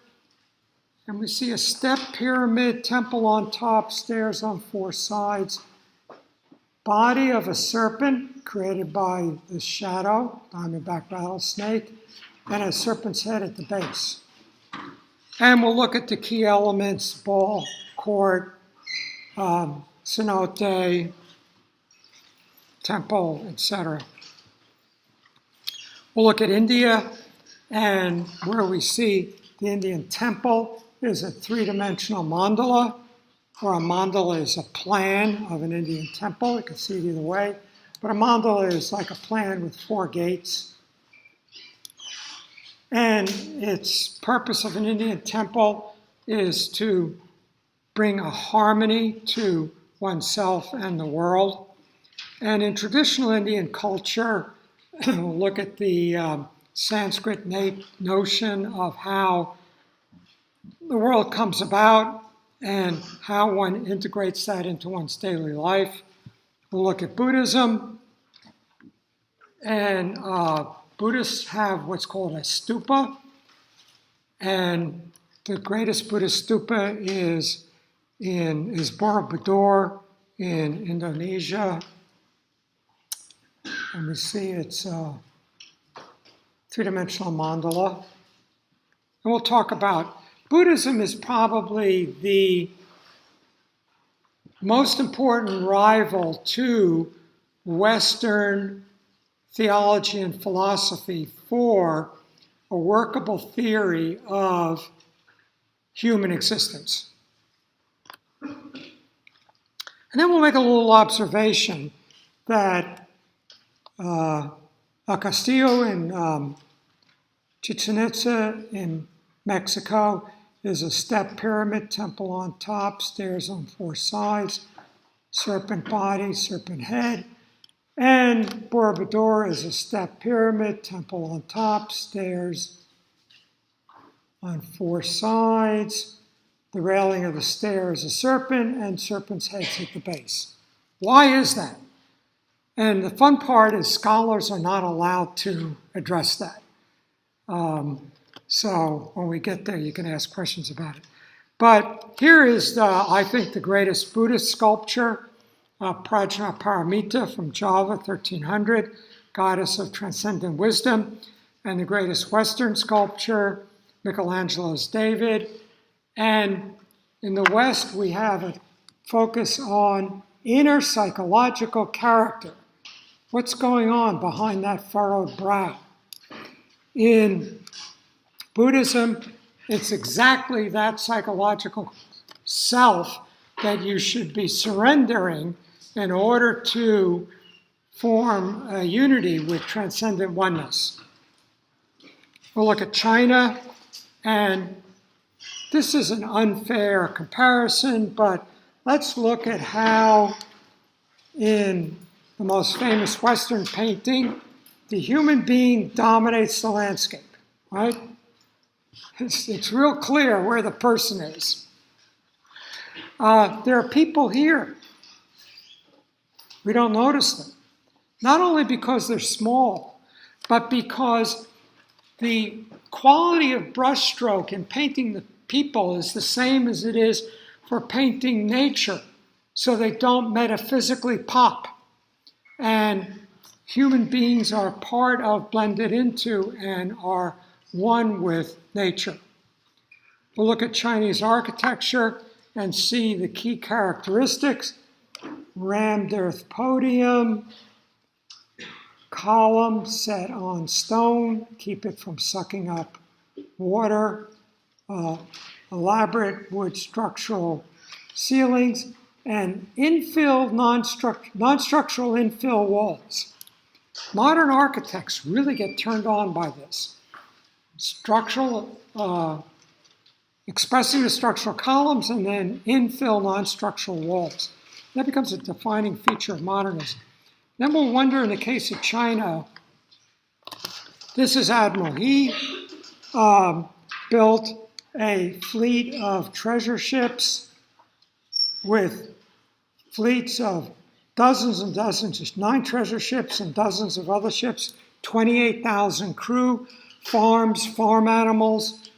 And we see a step pyramid, temple on top, stairs on 4 sides, body of a serpent created by the shadow, diamondback rattlesnake, and a serpent's head at the base. And we'll look at the key elements, ball, court, cenote, temple, etc. We'll look at India, and where we see the Indian temple is a 3-dimensional mandala, or a mandala is a plan of an Indian temple. You can see it either way. But a mandala is like a plan with 4 gates. And its purpose of an Indian temple is to bring a harmony to oneself and the world. And in traditional Indian culture, we'll look at the Sanskrit notion of how the world comes about and how one integrates that into one's daily life. We'll look at Buddhism. And Buddhists have what's called a stupa. And the greatest Buddhist stupa is Borobudur in Indonesia. And we see it's a three-dimensional mandala. And we'll talk about Buddhism is probably the most important rival to Western theology and philosophy for a workable theory of human existence. And then we'll make a little observation that El Castillo in Chichen Itza in Mexico is a step pyramid, temple on top, stairs on four sides, serpent body, serpent head. And Borobudur is a step pyramid, temple on top, stairs on four sides. The railing of the stair is a serpent, and serpent's heads at the base. Why is that? And the fun part is scholars are not allowed to address that. So when we get there, you can ask questions about it. But here is, I think, the greatest Buddhist sculpture, Prajna Paramita from Java, 1300, goddess of transcendent wisdom, and the greatest Western sculpture, Michelangelo's David. And in the West, we have a focus on inner psychological character. What's going on behind that furrowed brow? In Buddhism, it's exactly that psychological self that you should be surrendering in order to form a unity with transcendent oneness. We'll look at China, and this is an unfair comparison, but let's look at how in the most famous Western painting, the human being dominates the landscape, right? It's real clear where the person is. There are people here. We don't notice them. Not only because they're small, but because the quality of brushstroke in painting the people is the same as it is for painting nature, so they don't metaphysically pop. And human beings are part of, blended into, and are one with nature. We'll look at Chinese architecture and see the key characteristics. Rammed earth podium, column set on stone, keep it from sucking up water, elaborate wood structural ceilings, and infill, non-structural infill walls. Modern architects really get turned on by this. Structural, expressing the structural columns, and then infill non-structural walls. That becomes a defining feature of modernism. Then we'll wonder, in the case of China, this is Admiral He, built a fleet of treasure ships with fleets of dozens and dozens, just 9 treasure ships and dozens of other ships, 28,000 crew, farms, farm animals,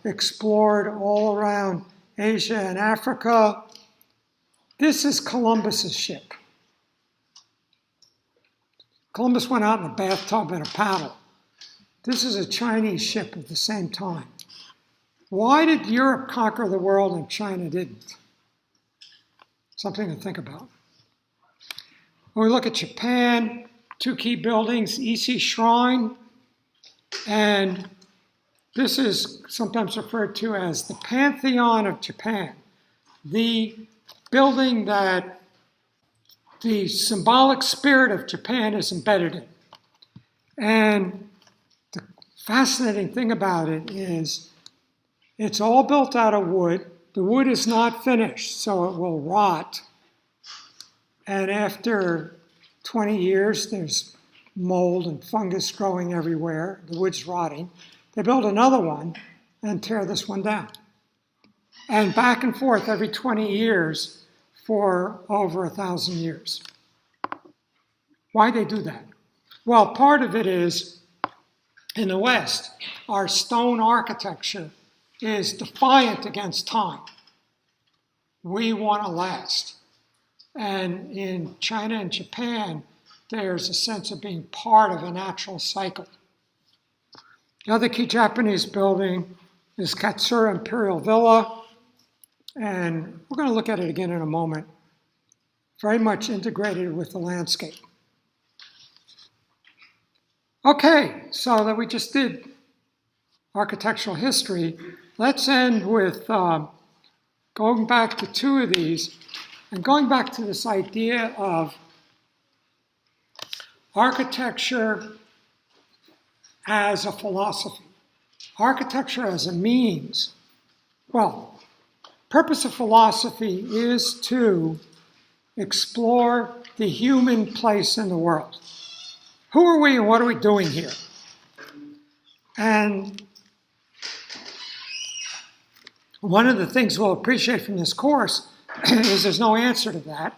explored all around Asia and Africa. This is Columbus's ship. Columbus went out in a bathtub and a paddle. This is a Chinese ship at the same time. Why did Europe conquer the world and China didn't? Something to think about. When we look at Japan, 2 key buildings, Ise Shrine, and this is sometimes referred to as the Pantheon of Japan, the building that the symbolic spirit of Japan is embedded in. And the fascinating thing about it is it's all built out of wood. The wood is not finished, so it will rot. And after 20 years, there's mold and fungus growing everywhere. The wood's rotting. They build another one and tear this one down. And back and forth every 20 years for over 1,000 years. Why they do that? Well, part of it is, in the West, our stone architecture is defiant against time. We want to last. And in China and Japan, there's a sense of being part of a natural cycle. The other key Japanese building is Katsura Imperial Villa, and we're going to look at it again in a moment. Very much integrated with the landscape. Okay, so that we just did architectural history. Let's end with going back to two of these and going back to this idea of architecture as a philosophy, architecture as a means. Well, purpose of philosophy is to explore the human place in the world. Who are we and what are we doing here? And one of the things we'll appreciate from this course is there's no answer to that.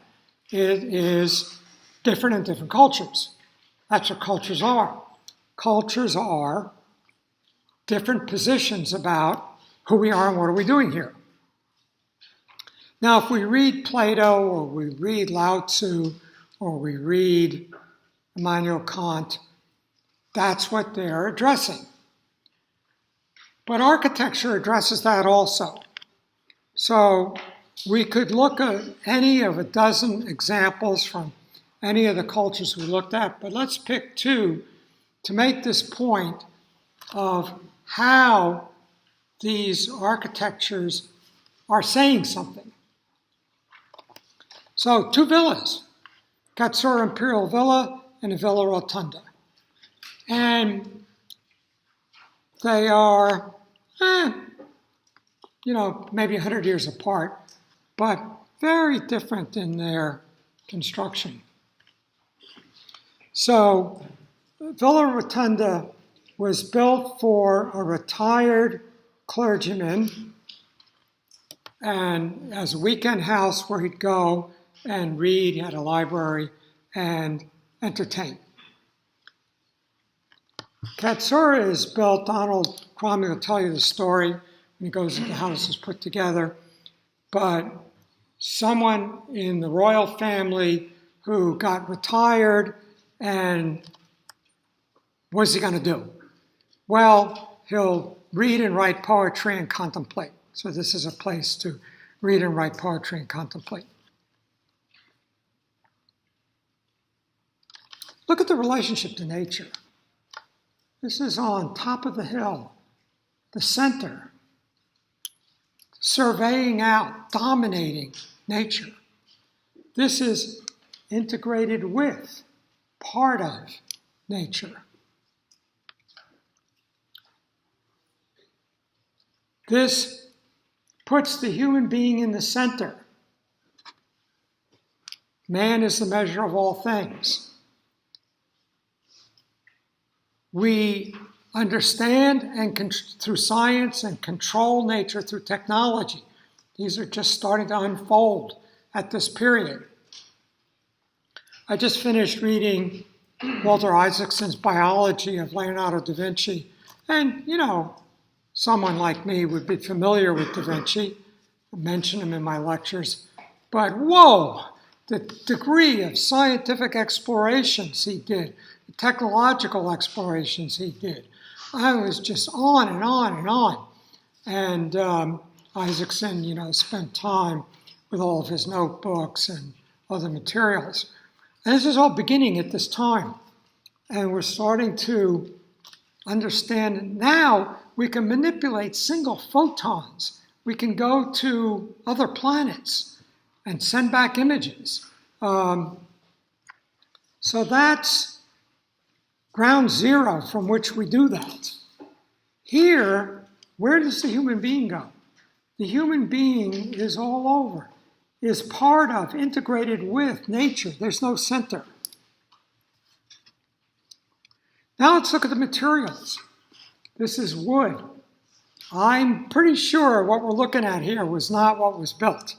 It is different in different cultures. That's what cultures are. Cultures are different positions about who we are and what are we doing here. Now, if we read Plato, or we read Lao Tzu, or we read Immanuel Kant, that's what they're addressing. But architecture addresses that also. So we could look at any of a dozen examples from any of the cultures we looked at, but let's pick two to make this point of how these architectures are saying something. So, two villas, Katsura Imperial Villa and a Villa Rotunda. And they are, maybe 100 years apart, but very different in their construction. So, Villa Rotunda was built for a retired clergyman and as a weekend house where he'd go and read, he had a library, and entertain. Katsura is built, Donald Cromley will tell you the story when he goes into how this is put together, but someone in the royal family who got retired, and what's he going to do? Well, he'll read and write poetry and contemplate. So this is a place to read and write poetry and contemplate. Look at the relationship to nature. This is on top of the hill, the center, surveying out, dominating nature. This is integrated with, part of nature. This puts the human being in the center. Man is the measure of all things. We understand and through science and control nature through technology. These are just starting to unfold at this period. I just finished reading Walter Isaacson's biology of Leonardo da Vinci. And, someone like me would be familiar with da Vinci. I mention him in my lectures. But whoa, the degree of scientific explorations he did, the technological explorations he did. I was just on and on and on. And Isaacson, spent time with all of his notebooks and other materials. And this is all beginning at this time. And we're starting to understand now we can manipulate single photons. We can go to other planets and send back images. So that's ground zero from which we do that. Here, where does the human being go? The human being is all over, is part of, integrated with nature. There's no center. Now let's look at the materials. This is wood. I'm pretty sure what we're looking at here was not what was built.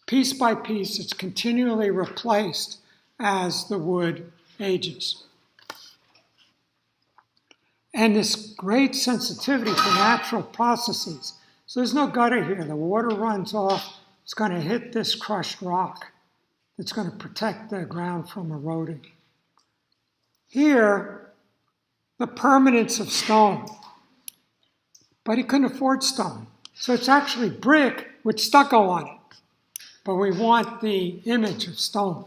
Piece by piece, it's continually replaced as the wood ages. And this great sensitivity to natural processes. So there's no gutter here. The water runs off. It's going to hit this crushed rock. It's going to protect the ground from eroding. Here, the permanence of stone. But he couldn't afford stone. So it's actually brick with stucco on it. But we want the image of stone.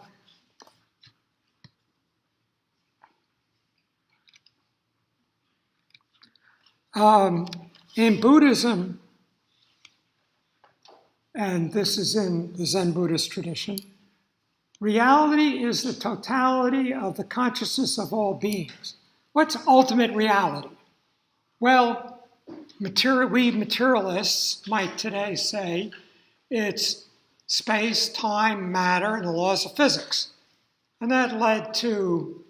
In Buddhism, and this is in the Zen Buddhist tradition, reality is the totality of the consciousness of all beings. What's ultimate reality? Well, we materialists might today say it's space, time, matter, and the laws of physics. And that led to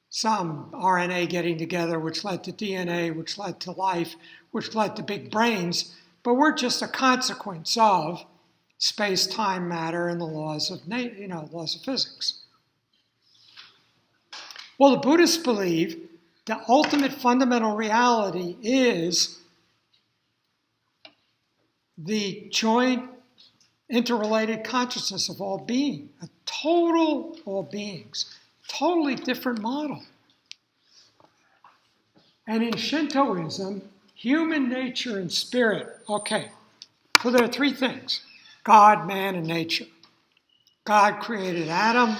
some RNA getting together, which led to DNA, which led to life, which led to big brains. But we're just a consequence of space, time, matter, and the laws of laws of physics. Well, the Buddhists believe the ultimate fundamental reality is the joint interrelated consciousness of all being, a total all beings, totally different model. And in Shintoism, human nature and spirit, okay, so there are three things: God, man, and nature. God created Adam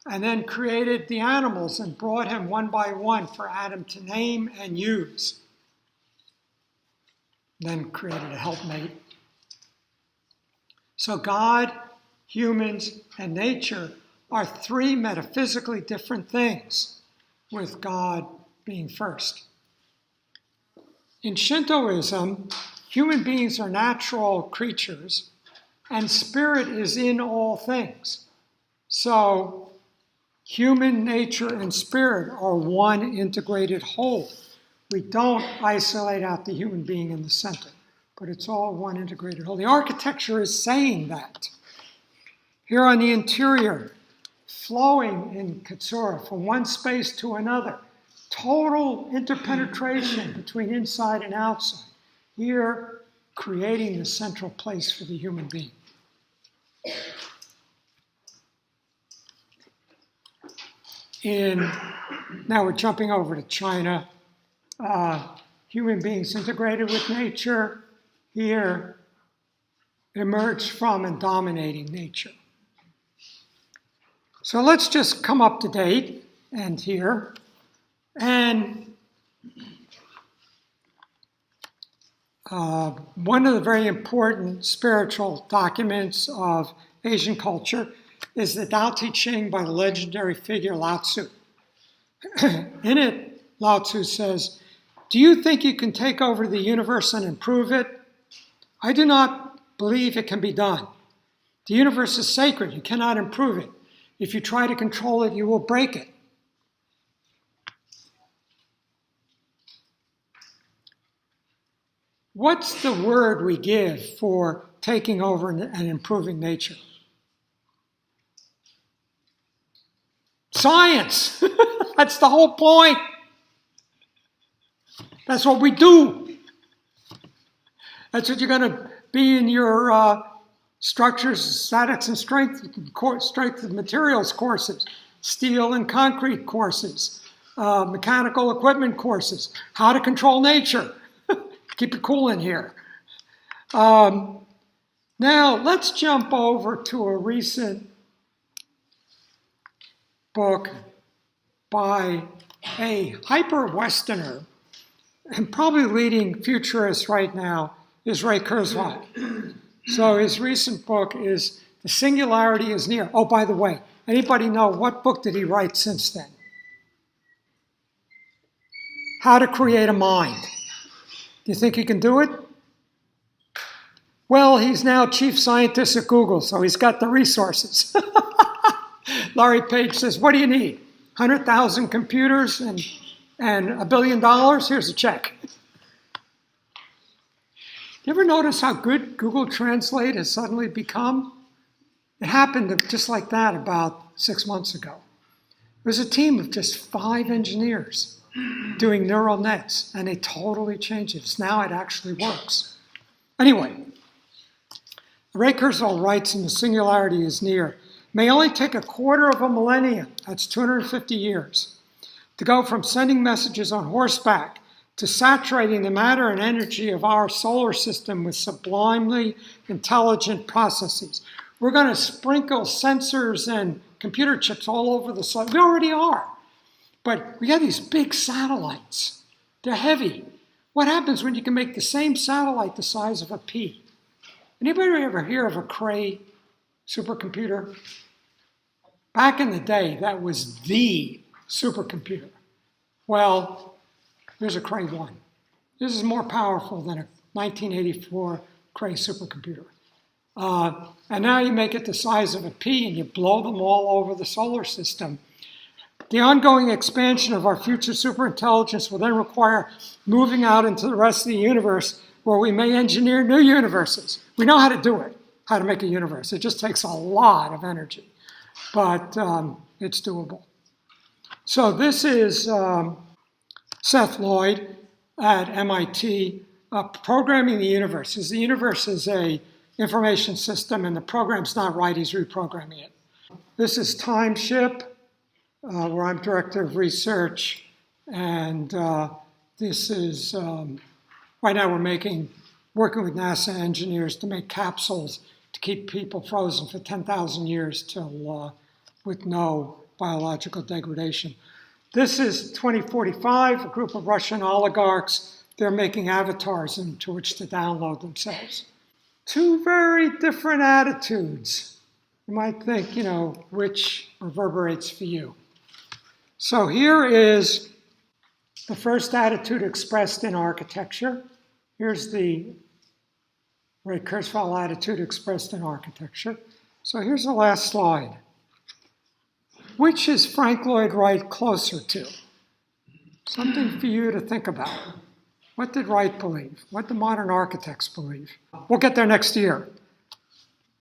and then created the animals and brought him one by one for Adam to name and use. Then created a helpmate. So God, humans, and nature are three metaphysically different things, with God being first. In Shintoism, human beings are natural creatures, and spirit is in all things. So human nature and spirit are one integrated whole. We don't isolate out the human being in the center, but it's all one integrated whole. The architecture is saying that. Here on the interior, flowing in Katsura from one space to another, total interpenetration between inside and outside. Here, creating the central place for the human being. Now we're jumping over to China. Human beings integrated with nature, here emerged from and dominating nature. So let's just come up to date and here. And one of the very important spiritual documents of Asian culture is the Tao Te Ching by the legendary figure Lao Tzu. In it, Lao Tzu says, "Do you think you can take over the universe and improve it? I do not believe it can be done. The universe is sacred. You cannot improve it. If you try to control it, you will break it." What's the word we give for taking over and improving nature? Science. That's the whole point. That's what we do. That's what you're going to be in your structures, statics, and strength of materials courses, steel and concrete courses, mechanical equipment courses, how to control nature. Keep it cool in here. Now, let's jump over to a recent book by a hyper-Westerner and probably leading futurist right now is Ray Kurzweil. So his recent book is The Singularity is Near. Oh, by the way, anybody know what book did he write since then? How to Create a Mind. Do you think he can do it? Well, he's now chief scientist at Google, so he's got the resources. Larry Page says, what do you need? 100,000 computers and $1 billion? Here's a check. You ever notice how good Google Translate has suddenly become? It happened just like that about 6 months ago. was a team of just 5 engineers doing neural nets, and they totally changed it. Now it actually works. Anyway, Ray Kurzweil writes, "And the singularity is near. May only take a quarter of a millennium, that's 250 years, to go from sending messages on horseback to saturating the matter and energy of our solar system with sublimely intelligent processes." We're going to sprinkle sensors and computer chips all over the sun. We already are. But we have these big satellites. They're heavy. What happens when you can make the same satellite the size of a pea? Anybody ever hear of a Cray supercomputer? Back in the day, that was the supercomputer. Well, there's a Cray 1. This is more powerful than a 1984 Cray supercomputer. And now you make it the size of a pea and you blow them all over the solar system. The ongoing expansion of our future superintelligence will then require moving out into the rest of the universe, where we may engineer new universes. We know how to do it, how to make a universe. It just takes a lot of energy, but it's doable. So this is Seth Lloyd at MIT, programming the universe. The universe is a information system, and the program's not right, he's reprogramming it. This is Timeship, where I'm director of research, and this is, right now we're working with NASA engineers to make capsules to keep people frozen for 10,000 years till with no biological degradation. This is 2045, a group of Russian oligarchs. They're making avatars into which to download themselves. 2 very different attitudes. You might think, which reverberates for you. So here is the first attitude expressed in architecture. Here's the Ray Kurzweil attitude expressed in architecture. So here's the last slide. Which is Frank Lloyd Wright closer to? Something for you to think about. What did Wright believe? What do modern architects believe? We'll get there next year.